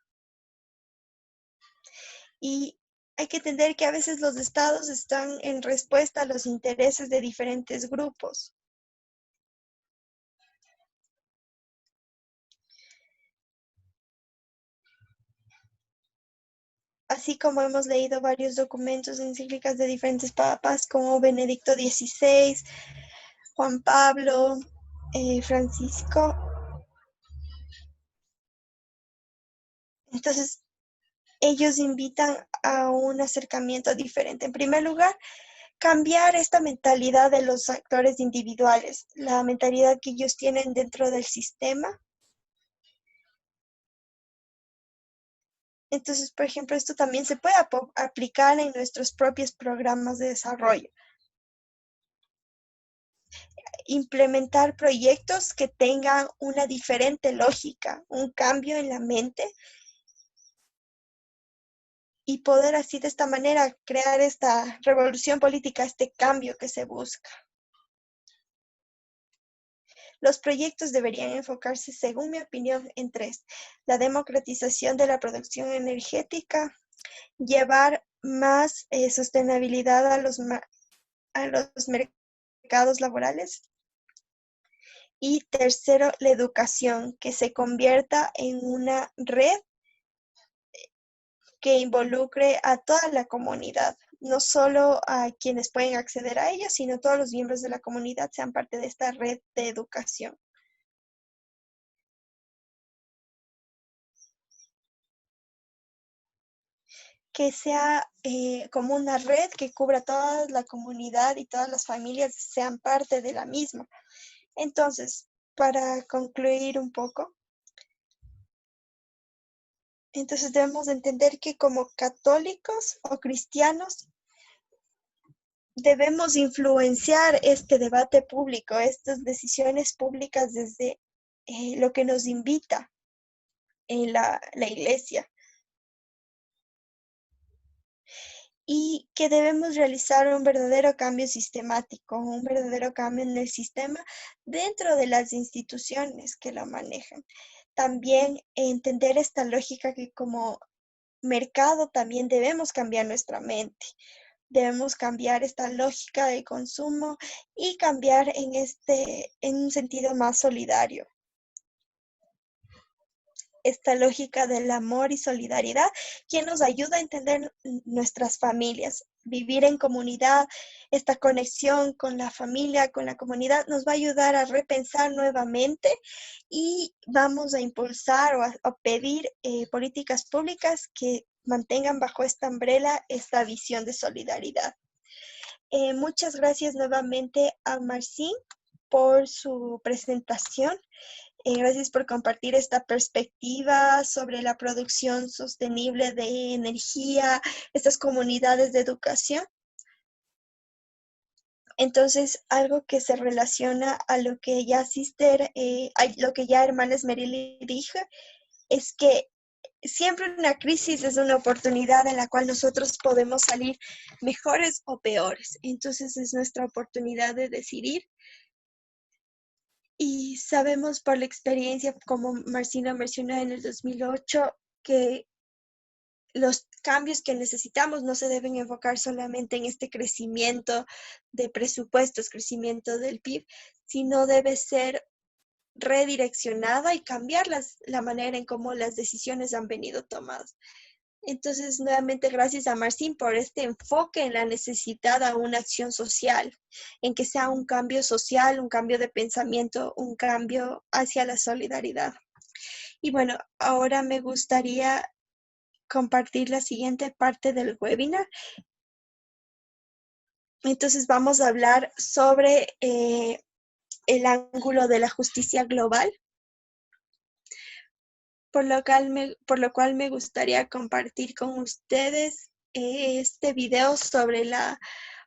Y hay que entender que a veces los estados están en respuesta a los intereses de diferentes grupos. Así como hemos leído varios documentos, encíclicas de diferentes papas, como Benedicto XVI, Juan Pablo, Francisco. Entonces, ellos invitan a un acercamiento diferente. En primer lugar, cambiar esta mentalidad de los actores individuales, la mentalidad que ellos tienen dentro del sistema. Entonces, por ejemplo, esto también se puede aplicar en nuestros propios programas de desarrollo. Implementar proyectos que tengan una diferente lógica, un cambio en la mente, y poder así de esta manera crear esta revolución política, este cambio que se busca. Los proyectos deberían enfocarse, según mi opinión, en tres: la democratización de la producción energética, llevar más sostenibilidad a los mercados laborales, y tercero, la educación, que se convierta en una red que involucre a toda la comunidad, no solo a quienes pueden acceder a ella, sino todos los miembros de la comunidad sean parte de esta red de educación. Que sea como una red que cubra toda la comunidad y todas las familias sean parte de la misma. Entonces, para concluir un poco, entonces debemos entender que como católicos o cristianos debemos influenciar este debate público, estas decisiones públicas desde lo que nos invita en la iglesia, y que debemos realizar un verdadero cambio sistemático, un verdadero cambio en el sistema dentro de las instituciones que lo manejan. También entender esta lógica que como mercado también debemos cambiar nuestra mente. Debemos cambiar esta lógica de consumo y cambiar en un sentido más solidario. Esta lógica del amor y solidaridad, que nos ayuda a entender nuestras familias, vivir en comunidad, esta conexión con la familia, con la comunidad, nos va a ayudar a repensar nuevamente, y vamos a impulsar o a pedir políticas públicas que mantengan bajo esta umbrella esta visión de solidaridad. Muchas gracias nuevamente a Marcin por su presentación. Gracias por compartir esta perspectiva sobre la producción sostenible de energía, estas comunidades de educación. Entonces, algo que se relaciona a lo que ya a lo que ya hermana Esmeralda dijo, es que siempre una crisis es una oportunidad en la cual nosotros podemos salir mejores o peores. Entonces, es nuestra oportunidad de decidir. Y sabemos por la experiencia, como Marcina mencionó en el 2008, que los cambios que necesitamos no se deben enfocar solamente en este crecimiento de presupuestos, crecimiento del PIB, sino debe ser redireccionada y cambiar la manera en cómo las decisiones han venido tomadas. Entonces, nuevamente, gracias a Marcin por este enfoque en la necesidad de una acción social, en que sea un cambio social, un cambio de pensamiento, un cambio hacia la solidaridad. Y bueno, ahora me gustaría compartir la siguiente parte del webinar. Entonces, vamos a hablar sobre el ángulo de la justicia global, por lo cual me gustaría compartir con ustedes este video sobre la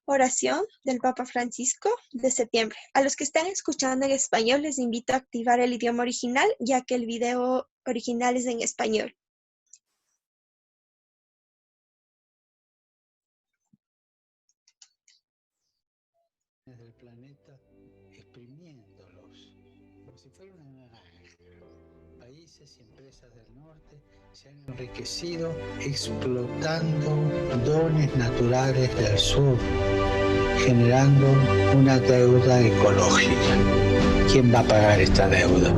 Oración del Papa Francisco de septiembre. A los que están escuchando en español les invito a activar el idioma original, ya que el video original es en español. Del planeta exprimiéndolos como si fuera una naranja. Países y empresas del norte se han enriquecido explotando dones naturales del sur, generando una deuda ecológica. ¿Quién va a pagar esta deuda?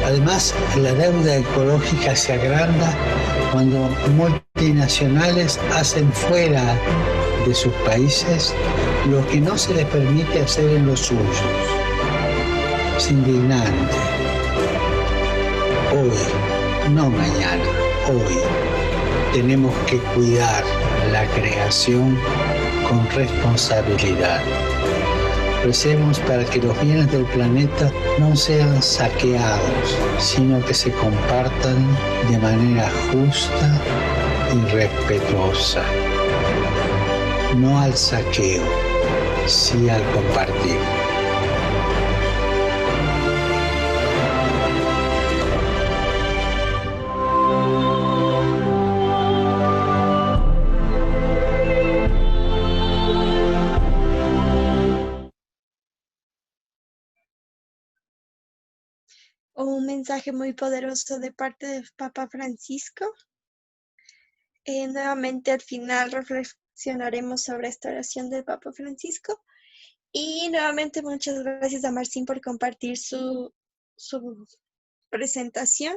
Además, la deuda ecológica se agranda cuando multinacionales hacen fuera de sus países lo que no se les permite hacer en los suyos. Es indignante. Hoy, no mañana, hoy, tenemos que cuidar la creación con responsabilidad. Recemos para que los bienes del planeta no sean saqueados, sino que se compartan de manera justa y respetuosa. No al saqueo, sí al compartir. Un mensaje muy poderoso de parte del Papa Francisco. Nuevamente al final reflexionaremos sobre esta oración del Papa Francisco. Y nuevamente muchas gracias a Marcin por compartir su presentación.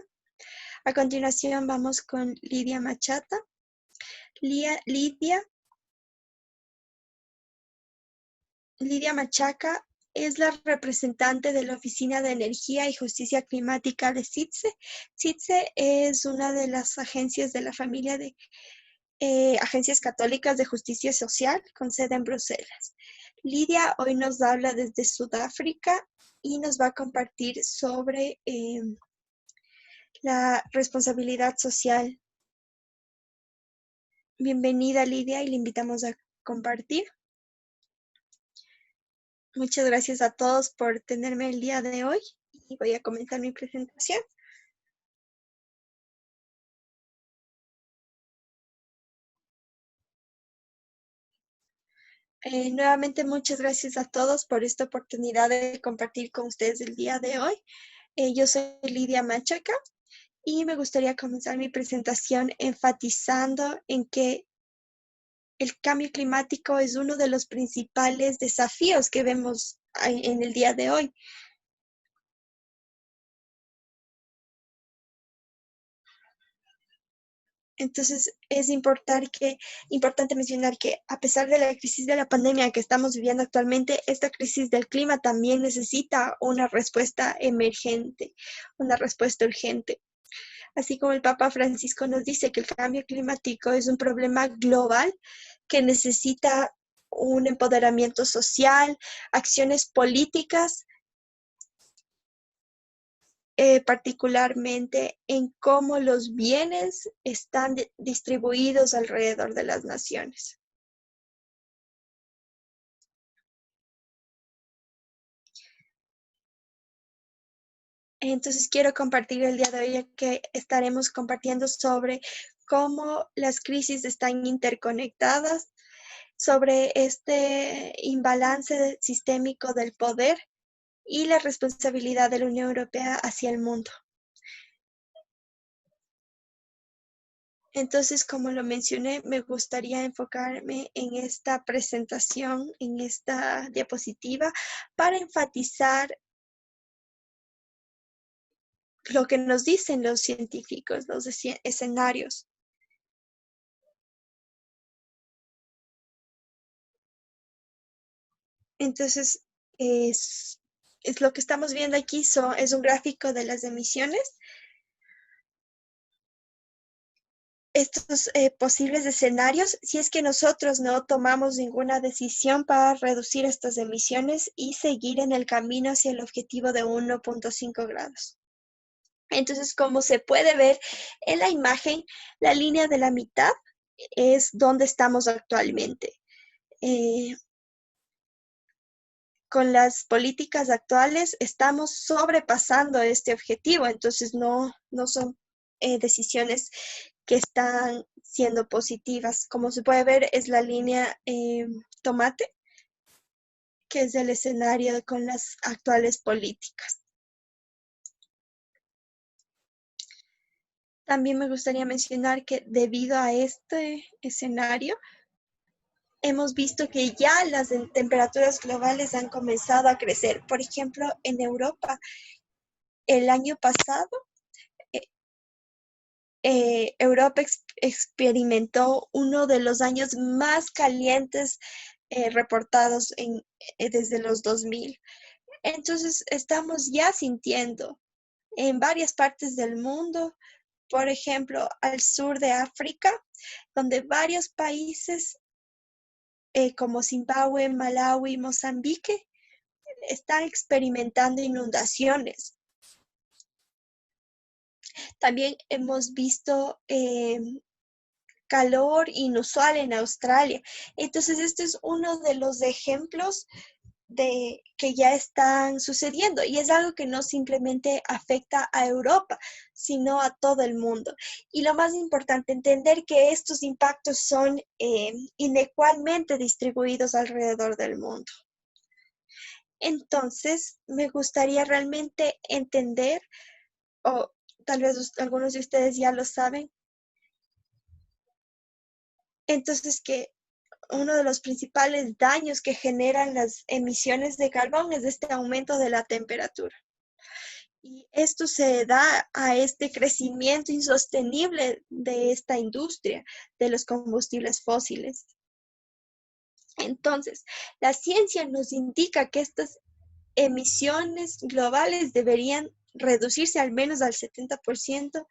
A continuación vamos con Lidia Machata. Lidia Machaca es la representante de la Oficina de Energía y Justicia Climática de CITSE. CITSE es una de las agencias de la familia de agencias católicas de justicia social con sede en Bruselas. Lidia hoy nos habla desde Sudáfrica y nos va a compartir sobre la responsabilidad social. Bienvenida, Lidia, y le invitamos a compartir. Muchas gracias a todos por tenerme el día de hoy y voy a comenzar mi presentación. Nuevamente muchas gracias a todos por esta oportunidad de compartir con ustedes el día de hoy. Yo soy Lidia Machaca y me gustaría comenzar mi presentación enfatizando en que el cambio climático es uno de los principales desafíos que vemos en el día de hoy. Entonces, es importante mencionar que a pesar de la crisis de la pandemia que estamos viviendo actualmente, esta crisis del clima también necesita una respuesta emergente, una respuesta urgente. Así como el Papa Francisco nos dice que el cambio climático es un problema global que necesita un empoderamiento social, acciones políticas, particularmente en cómo los bienes están distribuidos alrededor de las naciones. Entonces quiero compartir el día de hoy que estaremos compartiendo sobre cómo las crisis están interconectadas, sobre este imbalance sistémico del poder y la responsabilidad de la Unión Europea hacia el mundo. Entonces, como lo mencioné, me gustaría enfocarme en esta presentación, en esta diapositiva, para enfatizar lo que nos dicen los científicos, los escenarios. Entonces, es lo que estamos viendo aquí, es un gráfico de las emisiones. Estos posibles escenarios, si es que nosotros no tomamos ninguna decisión para reducir estas emisiones y seguir en el camino hacia el objetivo de 1.5 grados. Entonces, como se puede ver en la imagen, la línea de la mitad es donde estamos actualmente. eh, con las políticas actuales estamos sobrepasando este objetivo, entonces no son decisiones que están siendo positivas. Como se puede ver, es la línea tomate, que es el escenario con las actuales políticas. También me gustaría mencionar que debido a este escenario, hemos visto que ya las temperaturas globales han comenzado a crecer. Por ejemplo, en Europa, el año pasado, eh, Europa experimentó uno de los años más calientes reportados desde los 2000. Entonces, estamos ya sintiendo en varias partes del mundo, por ejemplo, al sur de África, donde varios países como Zimbabue, Malawi, Mozambique están experimentando inundaciones. También hemos visto calor inusual en Australia. Entonces, este es uno de los ejemplos de que ya están sucediendo y es algo que no simplemente afecta a Europa, sino a todo el mundo. Y lo más importante, entender que estos impactos son inecualmente distribuidos alrededor del mundo. Entonces, me gustaría realmente entender, o tal vez algunos de ustedes ya lo saben, entonces que uno de los principales daños que generan las emisiones de carbón es este aumento de la temperatura. Y esto se da a este crecimiento insostenible de esta industria de los combustibles fósiles. Entonces, la ciencia nos indica que estas emisiones globales deberían reducirse al menos al 70%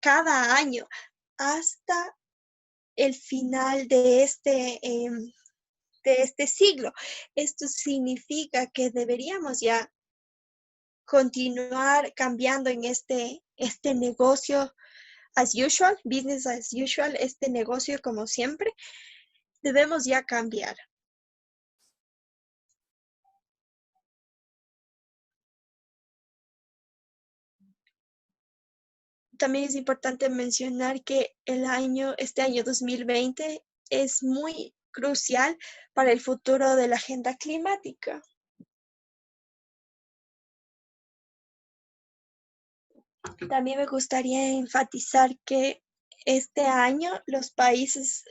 cada año hasta el final de este siglo. Esto significa que deberíamos ya continuar cambiando en este negocio as usual, business as usual, este negocio como siempre, debemos ya cambiar. También es importante mencionar que este año 2020 es muy crucial para el futuro de la agenda climática. También me gustaría enfatizar que este año los países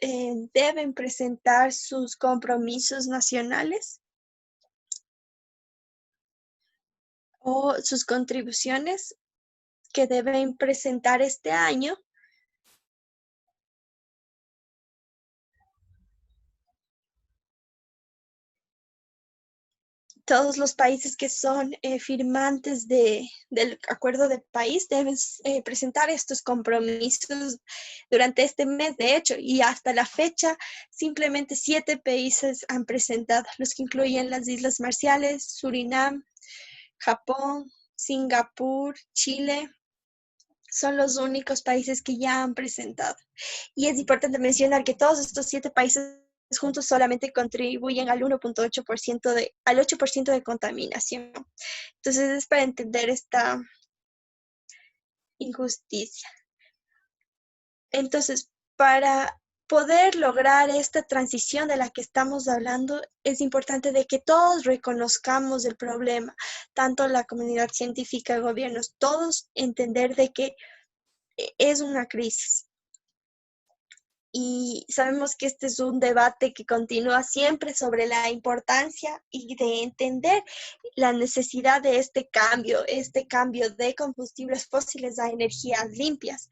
deben presentar sus compromisos nacionales o sus contribuciones que deben presentar este año. Todos los países que son firmantes del Acuerdo de París deben presentar estos compromisos durante este mes, de hecho, y hasta la fecha simplemente 7 países han presentado, los que incluyen las Islas Marciales, Surinam, Japón, Singapur, Chile, son los únicos países que ya han presentado. Y es importante mencionar que todos estos 7 países juntos solamente contribuyen al 1.8% al 8% de contaminación. Entonces es para entender esta injusticia. Entonces, para poder lograr esta transición de la que estamos hablando, es importante de que todos reconozcamos el problema, tanto la comunidad científica, gobiernos, todos entender de que es una crisis. Y sabemos que este es un debate que continúa siempre sobre la importancia y de entender la necesidad de este cambio de combustibles fósiles a energías limpias.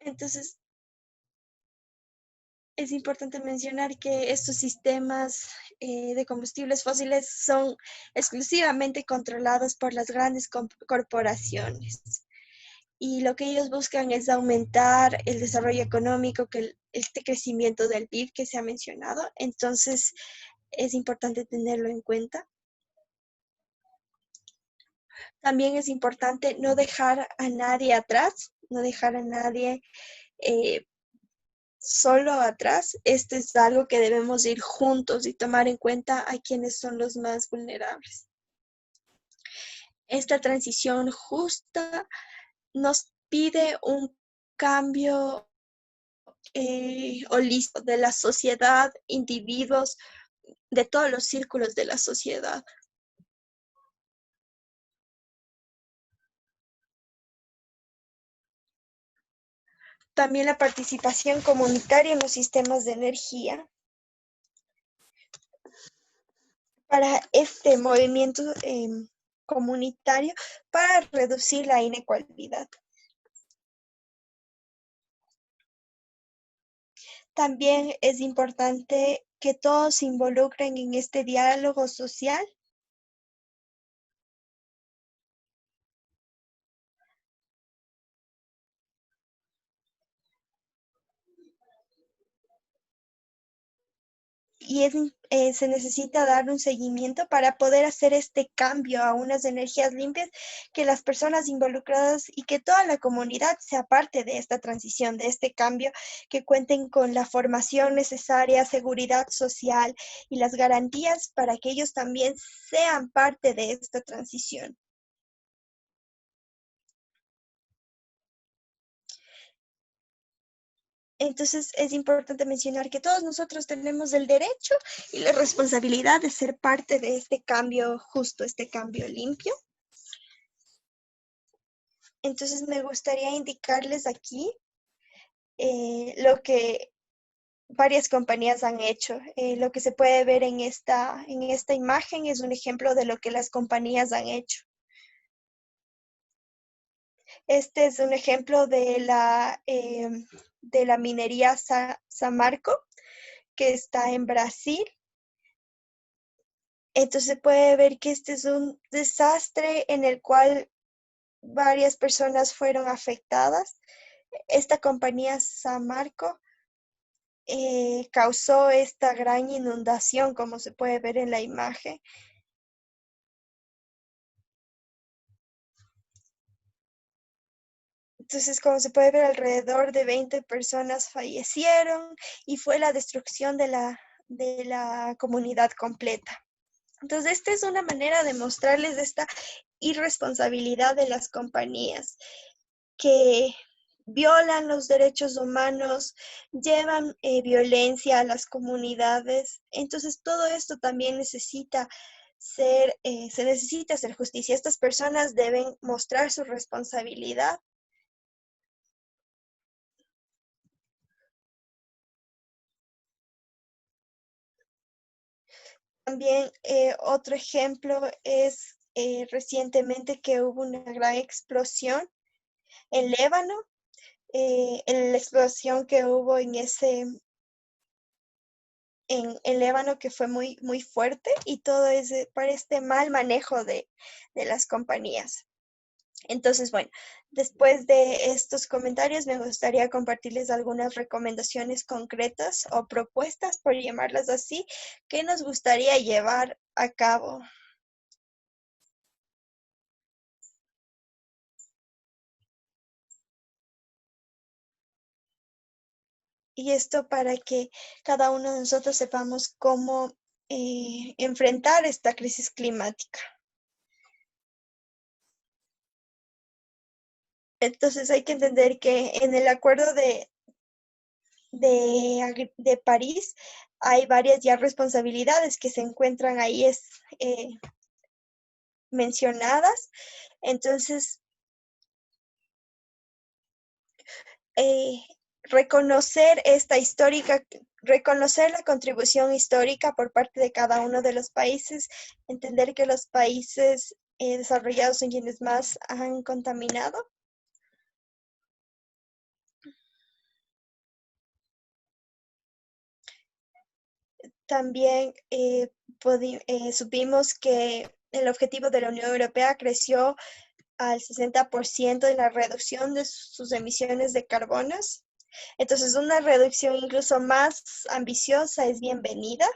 Entonces, es importante mencionar que estos sistemas de combustibles fósiles son exclusivamente controlados por las grandes corporaciones. Y lo que ellos buscan es aumentar el desarrollo económico, este crecimiento del PIB que se ha mencionado. Entonces, es importante tenerlo en cuenta. También es importante no dejar a nadie atrás, no dejar a nadie eh, solo atrás. Este es algo que debemos ir juntos y tomar en cuenta a quienes son los más vulnerables. Esta transición justa nos pide un cambio holístico de la sociedad, individuos, de todos los círculos de la sociedad. También la participación comunitaria en los sistemas de energía. Para este movimiento comunitario para reducir la inequalidad. También es importante que todos se involucren en este diálogo social. Y se necesita dar un seguimiento para poder hacer este cambio a unas energías limpias, que las personas involucradas y que toda la comunidad sea parte de esta transición, de este cambio, que cuenten con la formación necesaria, seguridad social y las garantías para que ellos también sean parte de esta transición. Entonces es importante mencionar que todos nosotros tenemos el derecho y la responsabilidad de ser parte de este cambio justo, este cambio limpio. Entonces me gustaría indicarles aquí lo que varias compañías han hecho. Lo que se puede ver en esta imagen es un ejemplo de lo que las compañías han hecho. Este es un ejemplo de la minería Samarco, que está en Brasil. Entonces se puede ver que este es un desastre en el cual varias personas fueron afectadas. Esta compañía Samarco causó esta gran inundación, como se puede ver en la imagen. Entonces, como se puede ver, alrededor de 20 personas fallecieron y fue la destrucción de la comunidad completa. Entonces, esta es una manera de mostrarles esta irresponsabilidad de las compañías que violan los derechos humanos, llevan violencia a las comunidades. Entonces, todo esto también necesita se necesita hacer justicia. Estas personas deben mostrar su responsabilidad. También otro ejemplo es recientemente que hubo una gran explosión en Líbano, en la explosión que hubo en Líbano, que fue muy, muy fuerte, y todo es para este mal manejo de las compañías. Entonces, bueno, después de estos comentarios me gustaría compartirles algunas recomendaciones concretas o propuestas, por llamarlas así, que nos gustaría llevar a cabo. Y esto para que cada uno de nosotros sepamos cómo enfrentar esta crisis climática. Entonces hay que entender que en el acuerdo de París hay varias ya responsabilidades que se encuentran ahí mencionadas. Entonces, eh, reconocer reconocer la contribución histórica por parte de cada uno de los países, entender que los países desarrollados son quienes más han contaminado. También supimos que el objetivo de la Unión Europea creció al 60% en la reducción de sus emisiones de carbonos. Entonces, una reducción incluso más ambiciosa es bienvenida,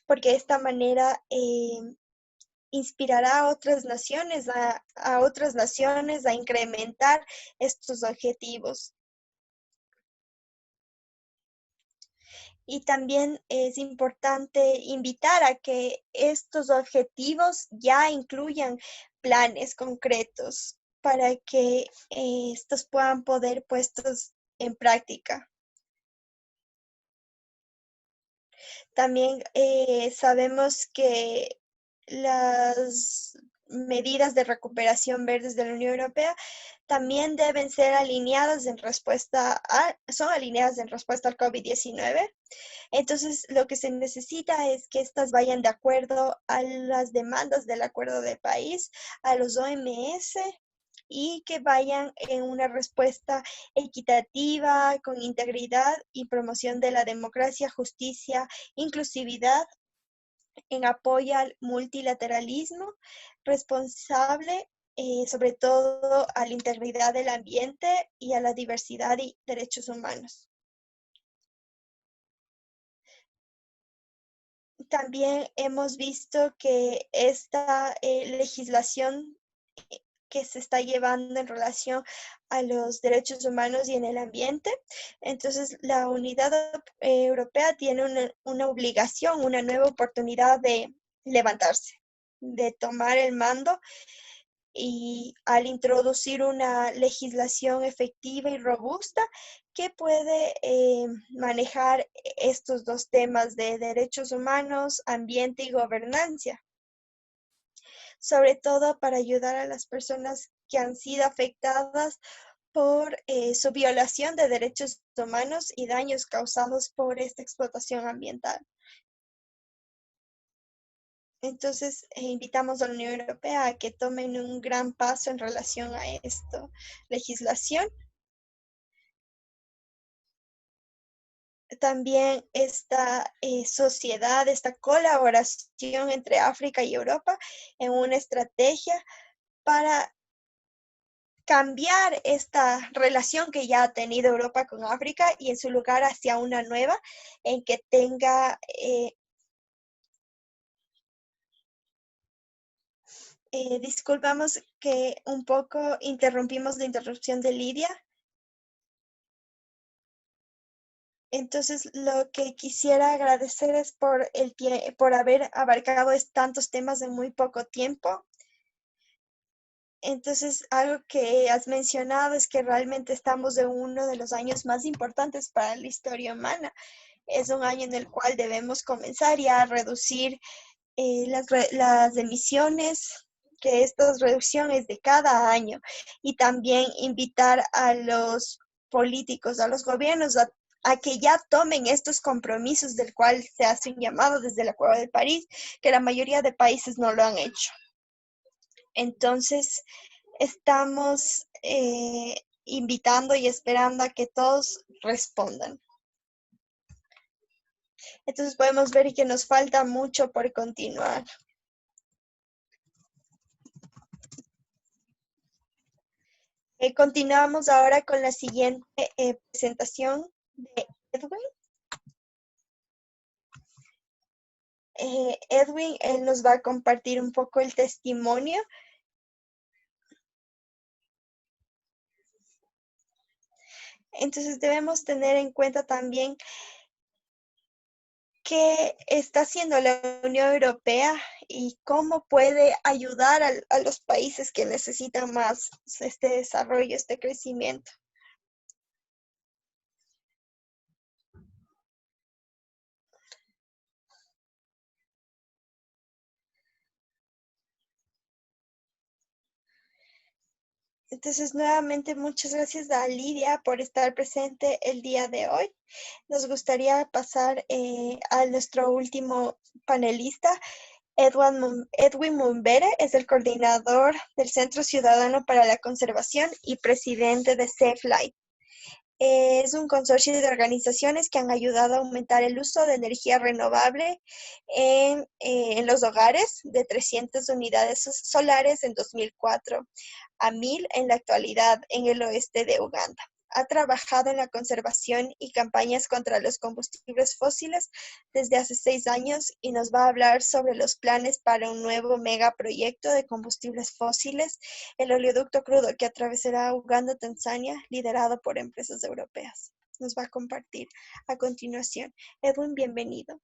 porque de esta manera inspirará a otras naciones, a otras naciones a incrementar estos objetivos. Y también es importante invitar a que estos objetivos ya incluyan planes concretos para que estos puedan poder puestos en práctica. También sabemos que las medidas de recuperación verdes de la Unión Europea también deben ser alineadas son alineadas en respuesta al COVID-19. Entonces, lo que se necesita es que estas vayan de acuerdo a las demandas del Acuerdo de París, a los OMS, y que vayan en una respuesta equitativa, con integridad y promoción de la democracia, justicia, inclusividad, en apoyo al multilateralismo responsable, sobre todo a la integridad del ambiente y a la diversidad y derechos humanos. También hemos visto que esta legislación que se está llevando en relación a los derechos humanos y en el ambiente. Entonces, la Unidad Europea tiene una obligación, una nueva oportunidad de levantarse, de tomar el mando, y al introducir una legislación efectiva y robusta que puede manejar estos dos temas de derechos humanos, ambiente y gobernanza, sobre todo para ayudar a las personas que han sido afectadas por su violación de derechos humanos y daños causados por esta explotación ambiental. Entonces, invitamos a la Unión Europea a que tomen un gran paso en relación a esta legislación. También esta sociedad, esta colaboración entre África y Europa en una estrategia para cambiar esta relación que ya ha tenido Europa con África y en su lugar hacia una nueva en que tenga disculpamos que un poco interrumpimos la interrupción de Lidia. Entonces, lo que quisiera agradecer es por haber abarcado tantos temas en muy poco tiempo. Entonces, algo que has mencionado es que realmente estamos en uno de los años más importantes para la historia humana. Es un año en el cual debemos comenzar ya a reducir las emisiones, que estas reducciones de cada año, y también invitar a los políticos, a los gobiernos, a que ya tomen estos compromisos del cual se hace un llamado desde el Acuerdo de París, que la mayoría de países no lo han hecho. Entonces, estamos invitando y esperando a que todos respondan. Entonces podemos ver que nos falta mucho por continuar. Continuamos ahora con la siguiente presentación de Edwin. Edwin, él nos va a compartir un poco el testimonio. Entonces debemos tener en cuenta también qué está haciendo la Unión Europea y cómo puede ayudar a los países que necesitan más este desarrollo, este crecimiento. Entonces, nuevamente, muchas gracias a Lidia por estar presente el día de hoy. Nos gustaría pasar a nuestro último panelista. Edwin Mumbere es el coordinador del Centro Ciudadano para la Conservación y presidente de Safe Light. Es un consorcio de organizaciones que han ayudado a aumentar el uso de energía renovable en los hogares, de 300 unidades solares en 2004 a 1000 en la actualidad en el oeste de Uganda. Ha trabajado en la conservación y campañas contra los combustibles fósiles desde hace 6 años y nos va a hablar sobre los planes para un nuevo megaproyecto de combustibles fósiles, el oleoducto crudo que atravesará Uganda, Tanzania, liderado por empresas europeas. Nos va a compartir a continuación. Edwin, bienvenido.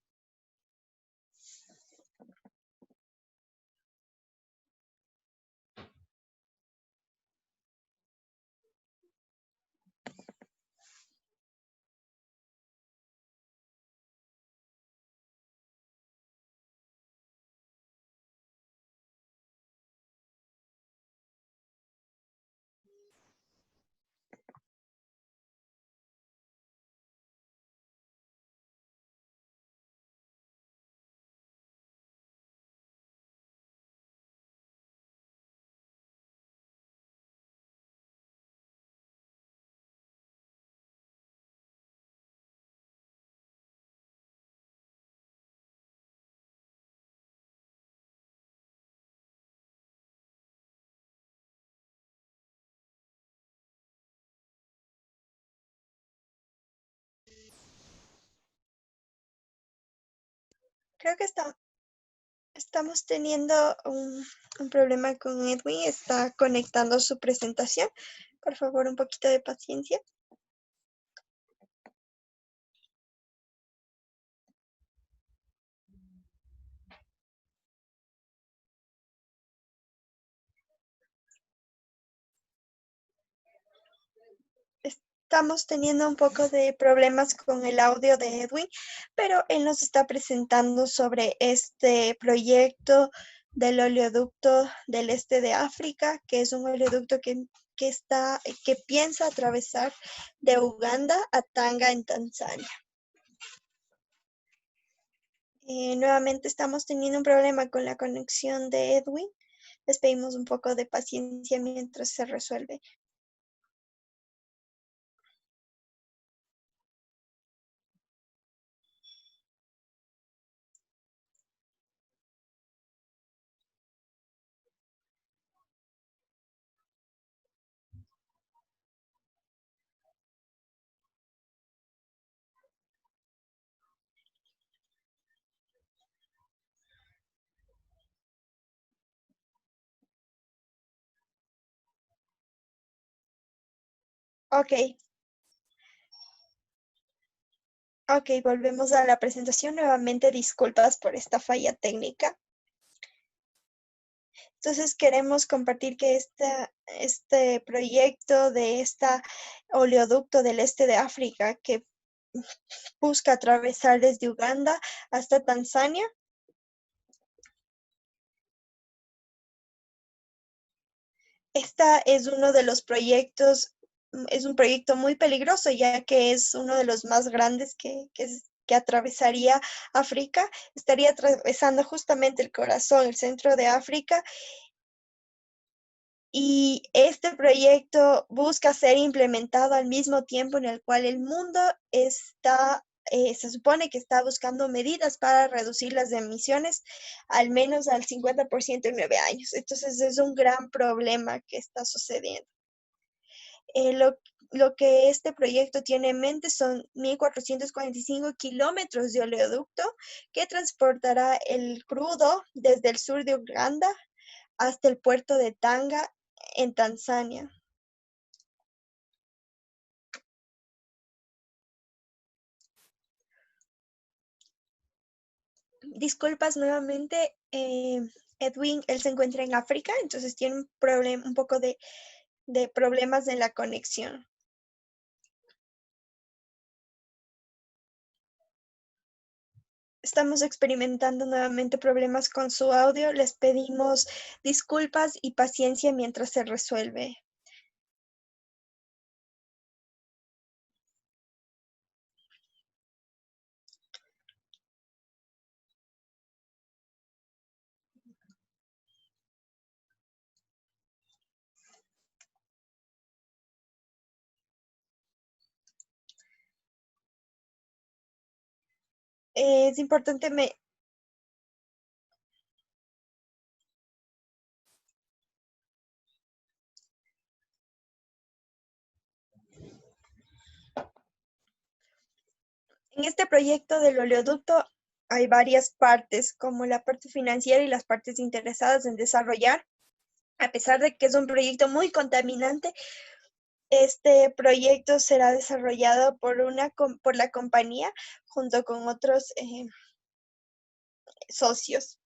Creo que estamos teniendo un problema con Edwin. Está conectando su presentación. Por favor, un poquito de paciencia. Estamos teniendo un poco de problemas con el audio de Edwin, pero él nos está presentando sobre este proyecto del oleoducto del este de África, que es un oleoducto que piensa atravesar de Uganda a Tanga en Tanzania. Nuevamente estamos teniendo un problema con la conexión de Edwin. Les pedimos un poco de paciencia mientras se resuelve. Ok, ok, volvemos a la presentación. Nuevamente disculpas por esta falla técnica. Entonces queremos compartir que este proyecto de esta oleoducto del este de África que busca atravesar desde Uganda hasta Tanzania. Esta es uno de los proyectos, es un proyecto muy peligroso, ya que es uno de los más grandes que atravesaría África. Estaría atravesando justamente el corazón, el centro de África. Y este proyecto busca ser implementado al mismo tiempo en el cual el mundo se supone que está buscando medidas para reducir las emisiones al menos al 50% en 9 años. Entonces es un gran problema que está sucediendo. Lo que este proyecto tiene en mente son 1.445 kilómetros de oleoducto que transportará el crudo desde el sur de Uganda hasta el puerto de Tanga en Tanzania. Disculpas nuevamente, Edwin, él se encuentra en África, entonces tiene un poco de problemas en la conexión. Estamos experimentando nuevamente problemas con su audio. Les pedimos disculpas y paciencia mientras se resuelve. Es importante, En este proyecto del oleoducto hay varias partes, como la parte financiera y las partes interesadas en desarrollar. A pesar de que es un proyecto muy contaminante, este proyecto será desarrollado por la compañía junto con otros socios.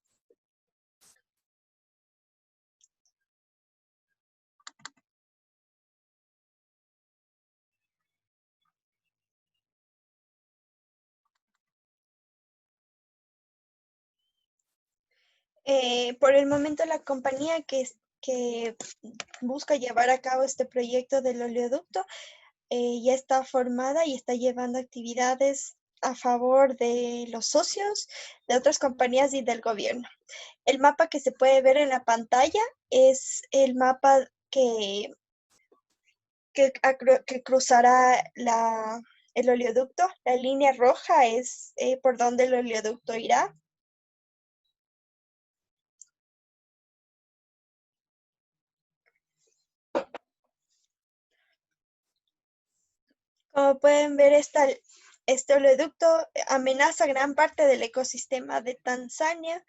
Por el momento, la compañía que busca llevar a cabo este proyecto del oleoducto ya está formada y está llevando actividades a favor de los socios, de otras compañías y del gobierno. El mapa que se puede ver en la pantalla es el mapa que cruzará el oleoducto. La línea roja es por donde el oleoducto irá. Como pueden ver, este oleoducto amenaza gran parte del ecosistema de Tanzania.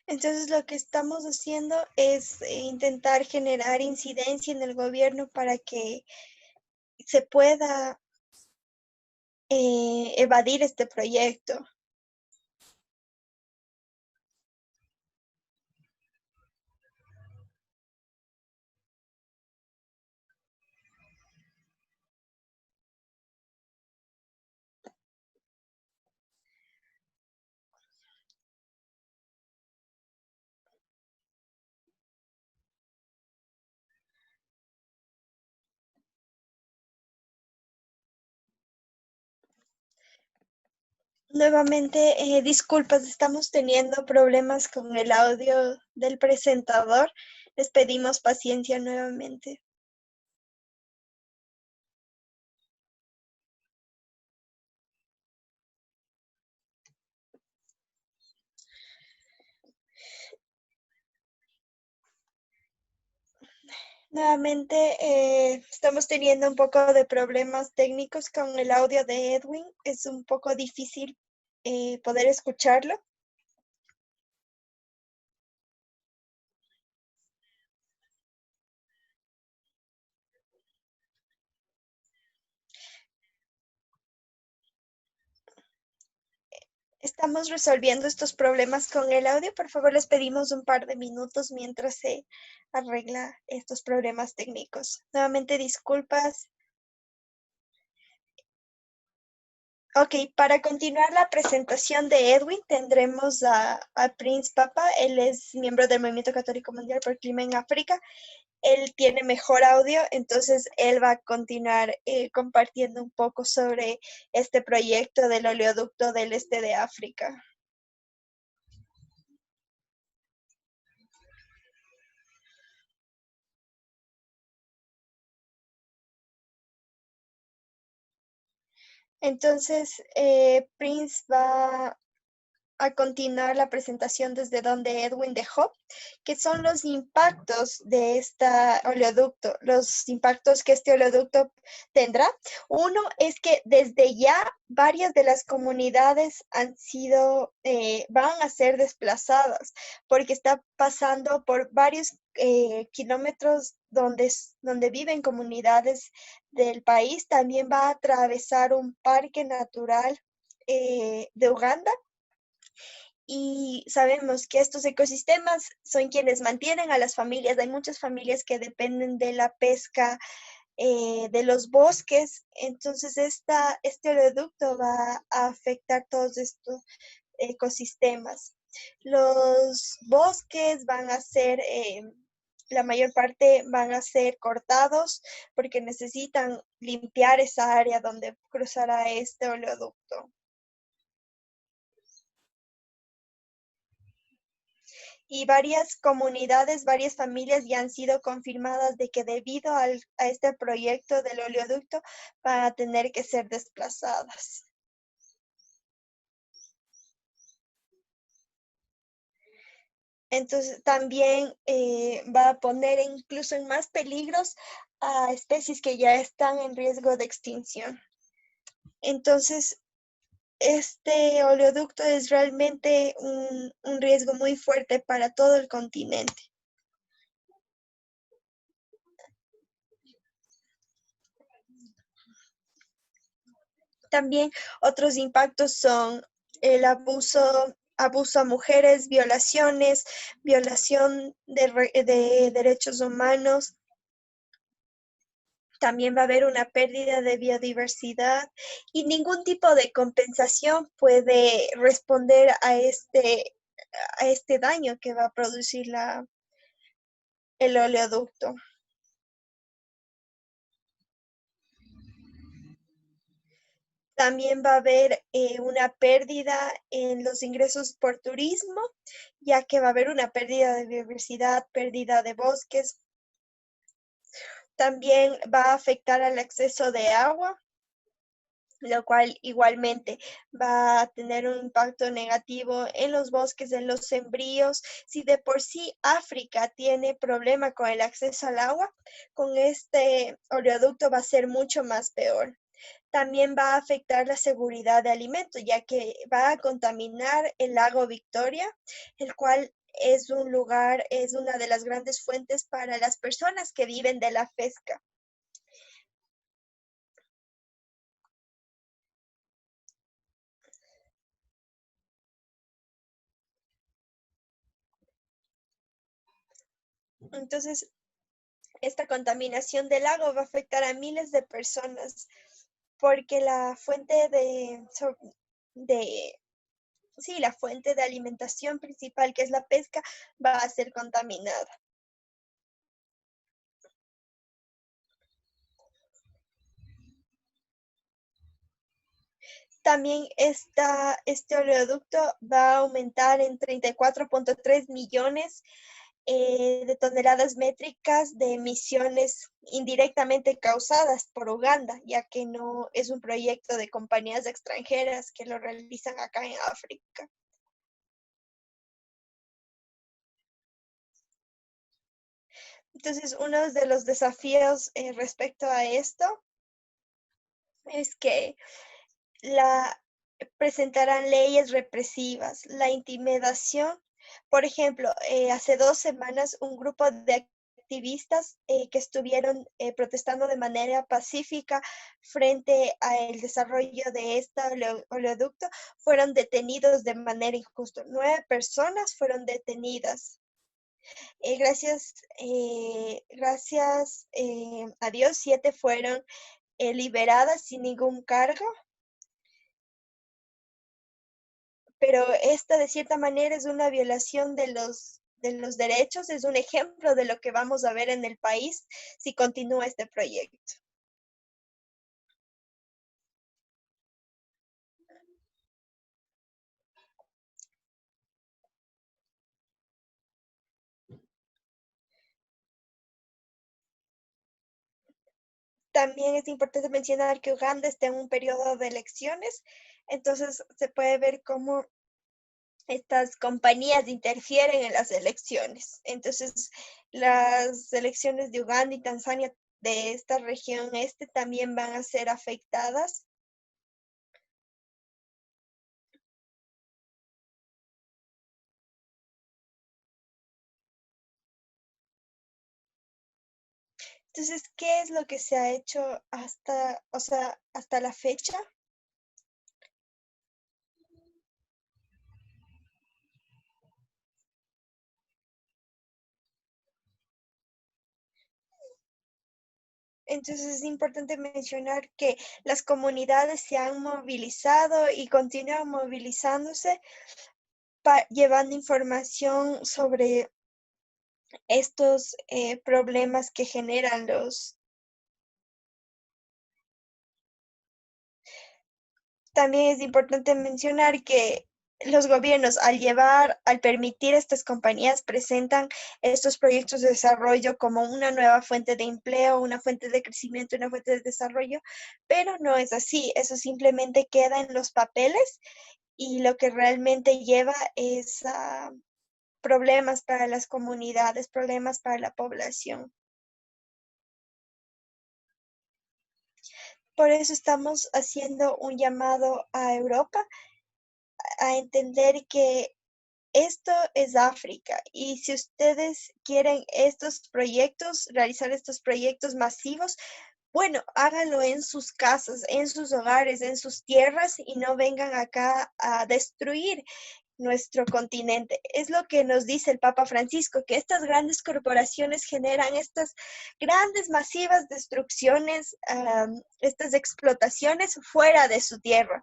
Entonces, lo que estamos haciendo es intentar generar incidencia en el gobierno para que se pueda evadir este proyecto. Nuevamente, disculpas, estamos teniendo problemas con el audio del presentador. Les pedimos paciencia nuevamente. Nuevamente, estamos teniendo un poco de problemas técnicos con el audio de Edwin. Es un poco difícil poder escucharlo. Estamos resolviendo estos problemas con el audio. Por favor, les pedimos un par de minutos mientras se arregla estos problemas técnicos. Nuevamente, disculpas. Ok, para continuar la presentación de Edwin, tendremos a Prince Papa. Él es miembro del Movimiento Católico Mundial por el Clima en África. Él tiene mejor audio, entonces él va a continuar compartiendo un poco sobre este proyecto del oleoducto del este de África. Entonces, Prince va a continuar la presentación desde donde Edwin dejó, que son los impactos de este oleoducto, los impactos que este oleoducto tendrá. Uno es que desde ya varias de las comunidades van a ser desplazadas porque está pasando por varios kilómetros donde viven comunidades del país. También va a atravesar un parque natural de Uganda y sabemos que estos ecosistemas son quienes mantienen a las familias. Hay muchas familias que dependen de la pesca, de los bosques. Entonces, este oleoducto va a afectar todos estos ecosistemas. Los bosques van a ser, la mayor parte van a ser cortados porque necesitan limpiar esa área donde cruzará este oleoducto. y varias comunidades, varias familias ya han sido confirmadas de que debido a este proyecto del oleoducto van a tener que ser desplazadas. Entonces también va a poner incluso en más peligros a especies que ya están en riesgo de extinción. Entonces, este oleoducto es realmente un riesgo muy fuerte para todo el continente. También otros impactos son el abuso a mujeres, violaciones, violación de derechos humanos. También va a haber una pérdida de biodiversidad y ningún tipo de compensación puede responder a este daño que va a producir el oleoducto. También va a haber una pérdida en los ingresos por turismo, ya que va a haber una pérdida de biodiversidad, pérdida de bosques. También va a afectar al acceso de agua, lo cual igualmente va a tener un impacto negativo en los bosques, en los sembríos. Si de por sí África tiene problema con el acceso al agua, con este oleoducto va a ser mucho más peor. También va a afectar la seguridad de alimentos, ya que va a contaminar el lago Victoria, el cual es un lugar, es una de las grandes fuentes para las personas que viven de la pesca. Entonces, esta contaminación del lago va a afectar a miles de personas porque la fuente de sí, la fuente de alimentación principal, que es la pesca, va a ser contaminada. También este oleoducto va a aumentar en 34.3 millones de toneladas métricas de emisiones indirectamente causadas por Uganda, ya que no es un proyecto de compañías extranjeras que lo realizan acá en África. Entonces, uno de los desafíos respecto a esto es que la presentarán leyes represivas, la intimidación. Por ejemplo, hace 2 semanas un grupo de activistas que estuvieron protestando de manera pacífica frente al desarrollo de este oleoducto fueron detenidos de manera injusta. 9 personas fueron detenidas. Gracias a Dios, 7 fueron liberadas sin ningún cargo, pero esta de cierta manera es una violación de los derechos, es un ejemplo de lo que vamos a ver en el país si continúa este proyecto. También es importante mencionar que Uganda está en un periodo de elecciones, entonces se puede ver cómo estas compañías interfieren en las elecciones. Entonces, las elecciones de Uganda y Tanzania de esta región este también van a ser afectadas. Entonces, ¿qué es lo que se ha hecho hasta, o sea, hasta la fecha? Entonces es importante mencionar que las comunidades se han movilizado y continúan movilizándose, llevando información sobre estos problemas que generan los. También es importante mencionar que los gobiernos al permitir estas compañías, presentan estos proyectos de desarrollo como una nueva fuente de empleo, una fuente de crecimiento, una fuente de desarrollo, pero no es así. Eso simplemente queda en los papeles y lo que realmente lleva es a problemas para las comunidades, problemas para la población. Por eso estamos haciendo un llamado a Europa a entender que esto es África y si ustedes quieren estos proyectos, realizar estos proyectos masivos, bueno, háganlo en sus casas, en sus hogares, en sus tierras y no vengan acá a destruir nuestro continente. Es lo que nos dice el Papa Francisco, que estas grandes corporaciones generan estas grandes, masivas destrucciones, estas explotaciones fuera de su tierra.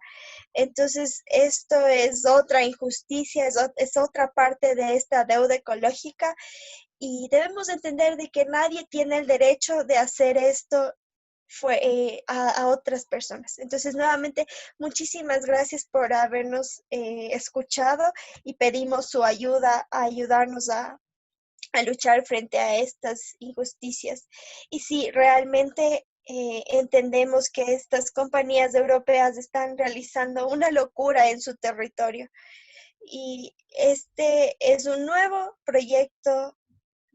Entonces, esto es otra injusticia, es otra parte de esta deuda ecológica y debemos entender de que nadie tiene el derecho de hacer esto a otras personas. Entonces, nuevamente, muchísimas gracias por habernos escuchado y pedimos su ayuda a ayudarnos a luchar frente a estas injusticias. Y si realmente entendemos que estas compañías europeas están realizando una locura en su territorio y este es un nuevo proyecto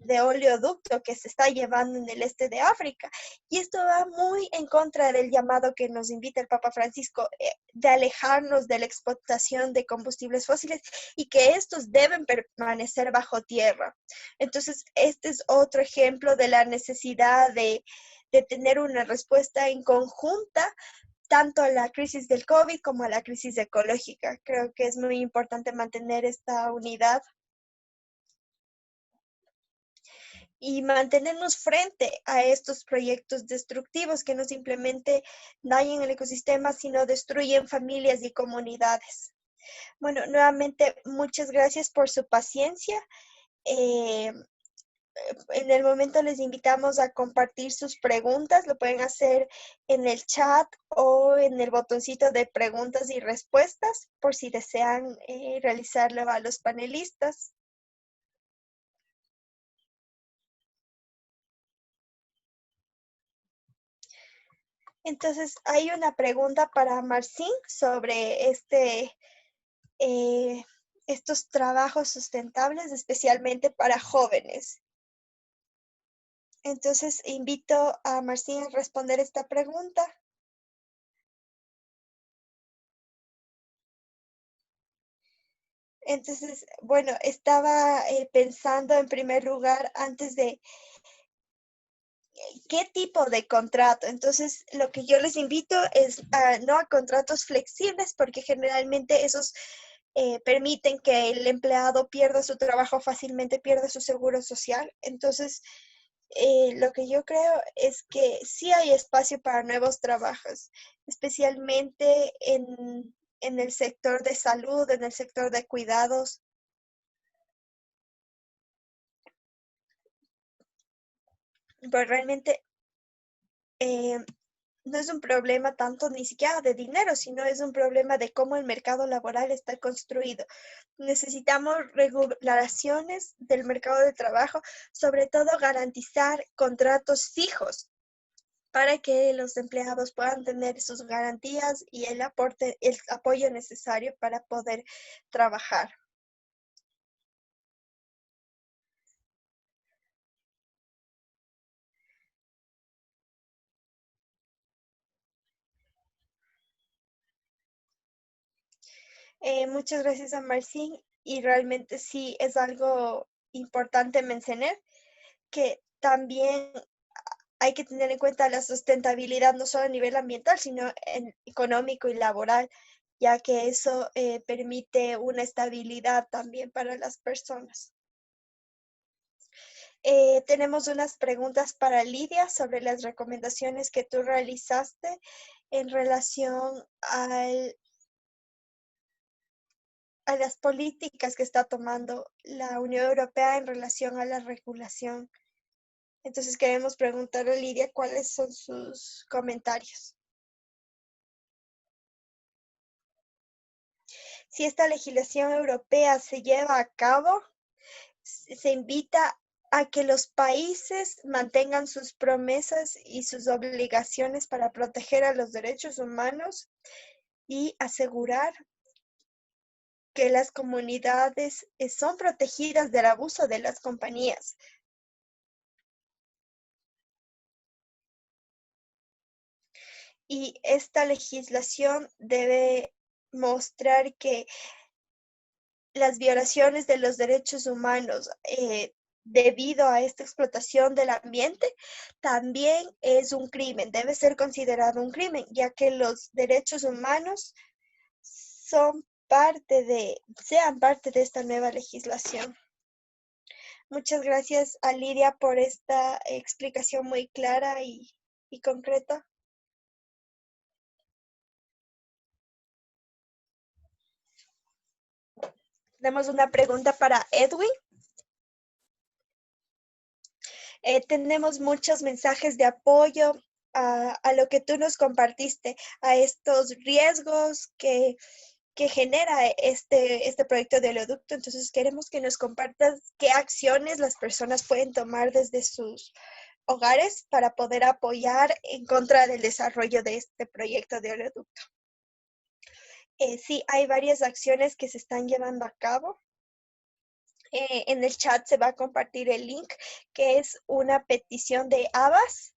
de oleoducto que se está llevando en el este de África. Y esto va muy en contra del llamado que nos invita el Papa Francisco de alejarnos de la explotación de combustibles fósiles y que estos deben permanecer bajo tierra. Entonces, este es otro ejemplo de la necesidad de tener una respuesta en conjunta tanto a la crisis del COVID como a la crisis ecológica. Creo que es muy importante mantener esta unidad y mantenernos frente a estos proyectos destructivos que no simplemente dañan el ecosistema, sino destruyen familias y comunidades. Bueno, nuevamente, muchas gracias por su paciencia. Eh, en el momento les invitamos a compartir sus preguntas. Lo pueden hacer en el chat o en el botoncito de preguntas y respuestas por si desean realizarlo a los panelistas. Entonces, hay una pregunta para Marcin sobre eh, estos trabajos sustentables, especialmente para jóvenes. Entonces, invito a Marcin a responder esta pregunta. Entonces, bueno, estaba pensando en primer lugar antes de qué tipo de contrato. Entonces, lo que yo les invito es no a contratos flexibles, porque generalmente esos permiten que el empleado pierda su trabajo fácilmente, pierda su seguro social. Entonces, lo que yo creo es que sí hay espacio para nuevos trabajos, especialmente en el sector de salud, en el sector de cuidados. Pero realmente eh, no es un problema tanto ni siquiera de dinero, sino es un problema de cómo el mercado laboral está construido. Necesitamos regulaciones del mercado de trabajo, sobre todo garantizar contratos fijos para que los empleados puedan tener sus garantías y el apoyo necesario para poder trabajar. Muchas gracias a Marcin y realmente sí es algo importante mencionar que también hay que tener en cuenta la sustentabilidad no solo a nivel ambiental, sino en económico y laboral, ya que eso permite una estabilidad también para las personas. Tenemos unas preguntas para Lidia sobre las recomendaciones que tú realizaste en relación a las políticas que está tomando la Unión Europea en relación a la regulación. Entonces queremos preguntarle a Lidia cuáles son sus comentarios. Si esta legislación europea se lleva a cabo, se invita a que los países mantengan sus promesas y sus obligaciones para proteger a los derechos humanos y asegurar que las comunidades son protegidas del abuso de las compañías. Y esta legislación debe mostrar que las violaciones de los derechos humanos debido a esta explotación del ambiente también es un crimen, debe ser considerado un crimen, ya que los derechos humanos sean parte de esta nueva legislación. Muchas gracias a Lidia por esta explicación muy clara y concreta. Tenemos una pregunta para Edwin. Tenemos muchos mensajes de apoyo a lo que tú nos compartiste, a estos riesgos que genera este proyecto de oleoducto. Entonces queremos que nos compartas qué acciones las personas pueden tomar desde sus hogares para poder apoyar en contra del desarrollo de este proyecto de oleoducto. Sí, hay varias acciones que se están llevando a cabo. En el chat se va a compartir el link, que es una petición de Abbas.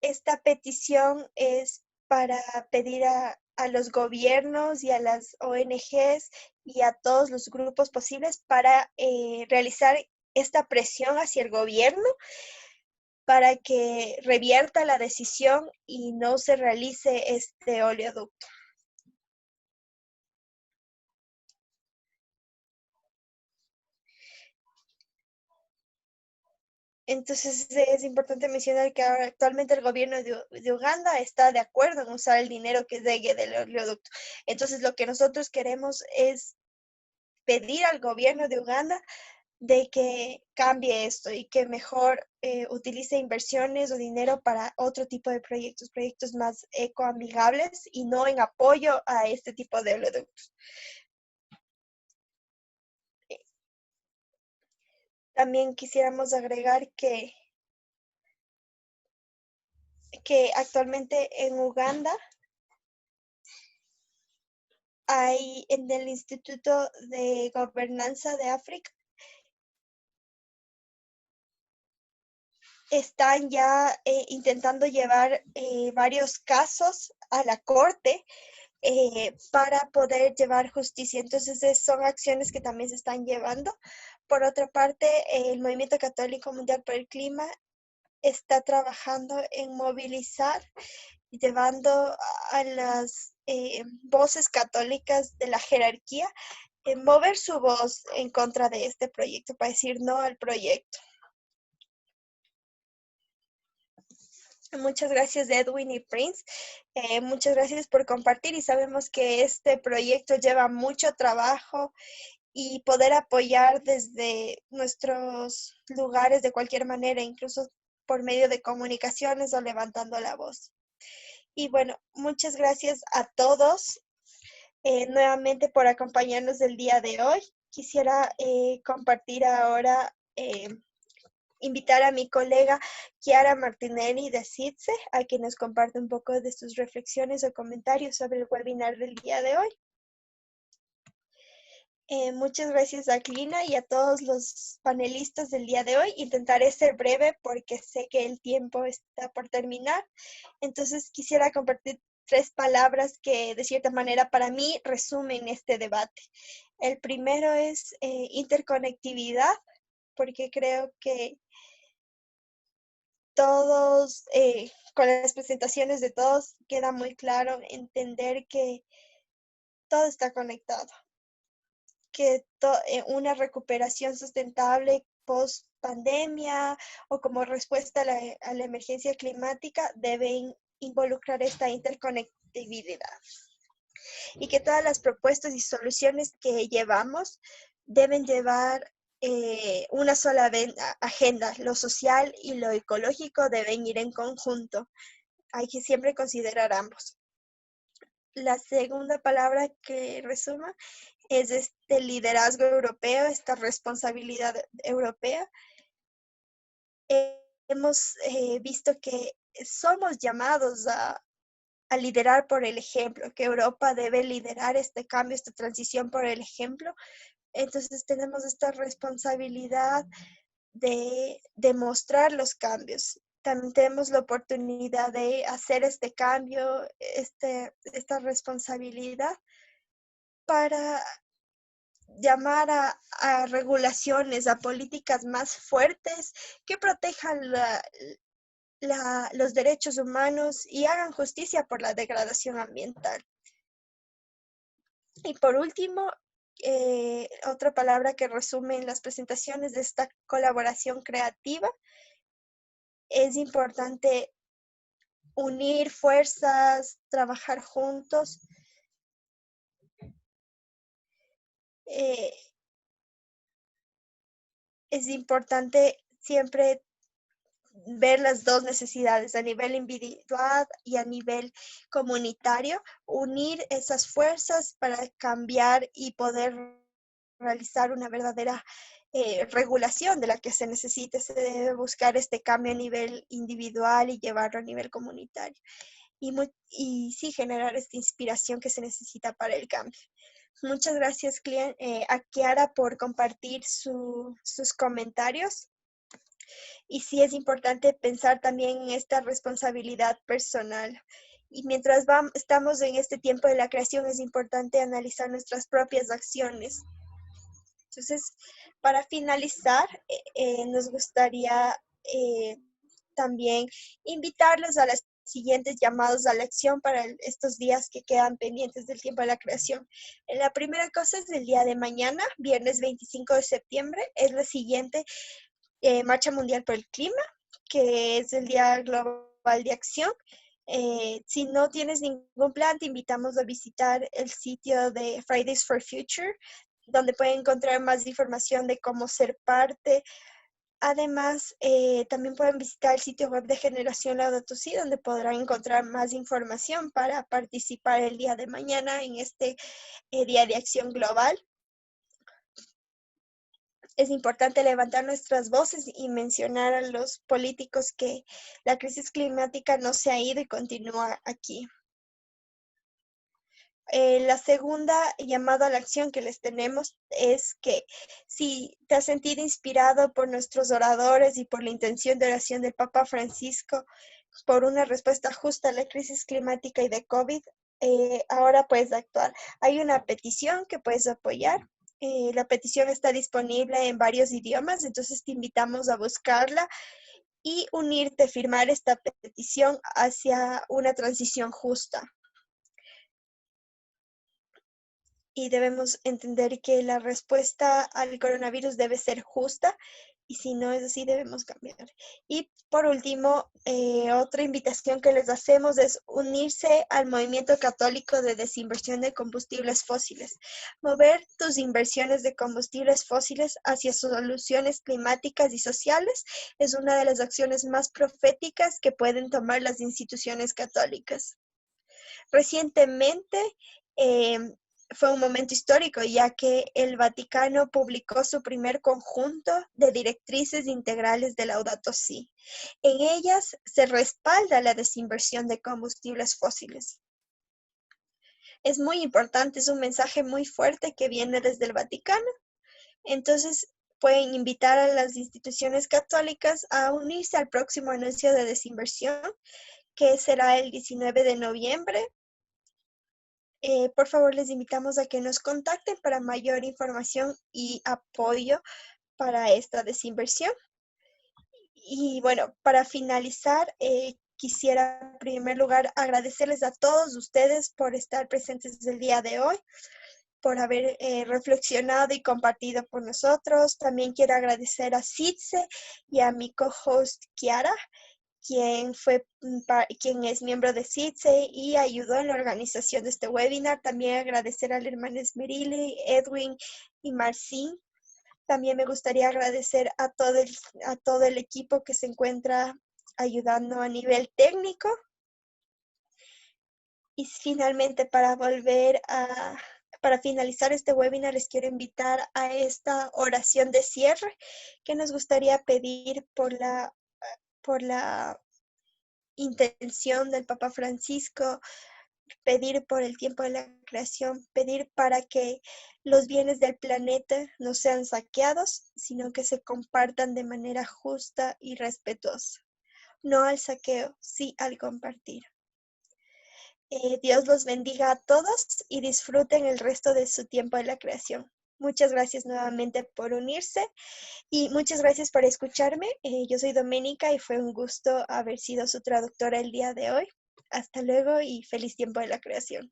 Esta petición es para pedir a los gobiernos y a las ONGs y a todos los grupos posibles para realizar esta presión hacia el gobierno para que revierta la decisión y no se realice este oleoducto. Entonces es importante mencionar que actualmente el gobierno de Uganda está de acuerdo en usar el dinero que llegue del oleoducto. Entonces lo que nosotros queremos es pedir al gobierno de Uganda de que cambie esto y que mejor utilice inversiones o dinero para otro tipo de proyectos más ecoamigables y no en apoyo a este tipo de oleoductos. También quisiéramos agregar que actualmente en Uganda hay en el Instituto de Gobernanza de África, están ya intentando llevar varios casos a la corte para poder llevar justicia. Entonces, son acciones que también se están llevando. Por otra parte, el Movimiento Católico Mundial por el Clima está trabajando en movilizar, llevando a las voces católicas de la jerarquía, mover su voz en contra de este proyecto, para decir no al proyecto. Muchas gracias Edwin y Prince. Muchas gracias por compartir y sabemos que este proyecto lleva mucho trabajo y poder apoyar desde nuestros lugares de cualquier manera, incluso por medio de comunicaciones o levantando la voz. Y bueno, muchas gracias a todos nuevamente por acompañarnos el día de hoy. Quisiera compartir ahora invitar a mi colega Chiara Martinelli de CITSE a que nos comparte un poco de sus reflexiones o comentarios sobre el webinar del día de hoy. Muchas gracias a Clina y a todos los panelistas del día de hoy. Intentaré ser breve porque sé que el tiempo está por terminar. Entonces quisiera compartir 3 palabras que de cierta manera para mí resumen este debate. El primero es interconectividad, porque creo que todos, con las presentaciones de todos, queda muy claro entender que todo está conectado, que una recuperación sustentable post pandemia o como respuesta a la emergencia climática deben involucrar esta interconectividad y que todas las propuestas y soluciones que llevamos deben llevar una sola agenda. Lo social y lo ecológico deben ir en conjunto. Hay que siempre considerar ambos. la segunda palabra que resuma es este liderazgo europeo, esta responsabilidad europea. Hemos visto que somos llamados a liderar por el ejemplo, que Europa debe liderar este cambio, esta transición por el ejemplo. Entonces tenemos esta responsabilidad de demostrar los cambios. También tenemos la oportunidad de hacer este cambio, esta responsabilidad para llamar a regulaciones, a políticas más fuertes que protejan los derechos humanos y hagan justicia por la degradación ambiental. Y por último, otra palabra que resume en las presentaciones de esta colaboración creativa, es importante unir fuerzas, trabajar juntos. Eh, es importante siempre ver las dos necesidades a nivel individual y a nivel comunitario, unir esas fuerzas para cambiar y poder realizar una verdadera regulación de la que se necesite. Se debe buscar este cambio a nivel individual y llevarlo a nivel comunitario. Y sí generar esta inspiración que se necesita para el cambio. Muchas gracias a Kiara por compartir sus comentarios. Y sí es importante pensar también en esta responsabilidad personal. Y mientras estamos en este tiempo de la creación, es importante analizar nuestras propias acciones. Entonces, para finalizar, nos gustaría también invitarlos a las siguientes llamados a la acción para estos días que quedan pendientes del tiempo de la creación. La primera cosa es el día de mañana, viernes 25 de septiembre, es la siguiente Marcha Mundial por el Clima, que es el Día Global de Acción. Si no tienes ningún plan, te invitamos a visitar el sitio de Fridays for Future, donde pueden encontrar más información de cómo ser parte. Además, también pueden visitar el sitio web de Generación Laudato Si, donde podrán encontrar más información para participar el día de mañana en este Día de Acción Global. Es importante levantar nuestras voces y mencionar a los políticos que la crisis climática no se ha ido y continúa aquí. La segunda llamada a la acción que les tenemos es que si te has sentido inspirado por nuestros oradores y por la intención de oración del Papa Francisco por una respuesta justa a la crisis climática y de COVID, ahora puedes actuar. Hay una petición que puedes apoyar. La petición está disponible en varios idiomas, entonces te invitamos a buscarla y unirte, firmar esta petición hacia una transición justa. Y debemos entender que la respuesta al coronavirus debe ser justa y si no es así debemos cambiar. Y por último, otra invitación que les hacemos es unirse al movimiento católico de desinversión de combustibles fósiles. Mover tus inversiones de combustibles fósiles hacia soluciones climáticas y sociales es una de las acciones más proféticas que pueden tomar las instituciones católicas. Recientemente, fue un momento histórico, ya que el Vaticano publicó su primer conjunto de directrices integrales de Laudato Si. En ellas se respalda la desinversión de combustibles fósiles. Es muy importante, es un mensaje muy fuerte que viene desde el Vaticano. Entonces, pueden invitar a las instituciones católicas a unirse al próximo anuncio de desinversión, que será el 19 de noviembre. Por favor, les invitamos a que nos contacten para mayor información y apoyo para esta desinversión. Y bueno, para finalizar, quisiera en primer lugar agradecerles a todos ustedes por estar presentes el día de hoy, por haber reflexionado y compartido con nosotros. También quiero agradecer a Citze y a mi co-host Kiara, quien es miembro de CITSE y ayudó en la organización de este webinar. También agradecer a la hermana Esmerili, Edwin y Marcin. También me gustaría agradecer a todo el equipo que se encuentra ayudando a nivel técnico. Y finalmente, para finalizar este webinar, les quiero invitar a esta oración de cierre que nos gustaría pedir por la intención del Papa Francisco, pedir por el tiempo de la creación, pedir para que los bienes del planeta no sean saqueados, sino que se compartan de manera justa y respetuosa. No al saqueo, sí al compartir. Dios los bendiga a todos y disfruten el resto de su tiempo de la creación. Muchas gracias nuevamente por unirse y muchas gracias por escucharme. Yo soy Doménica y fue un gusto haber sido su traductora el día de hoy. Hasta luego y feliz tiempo de la creación.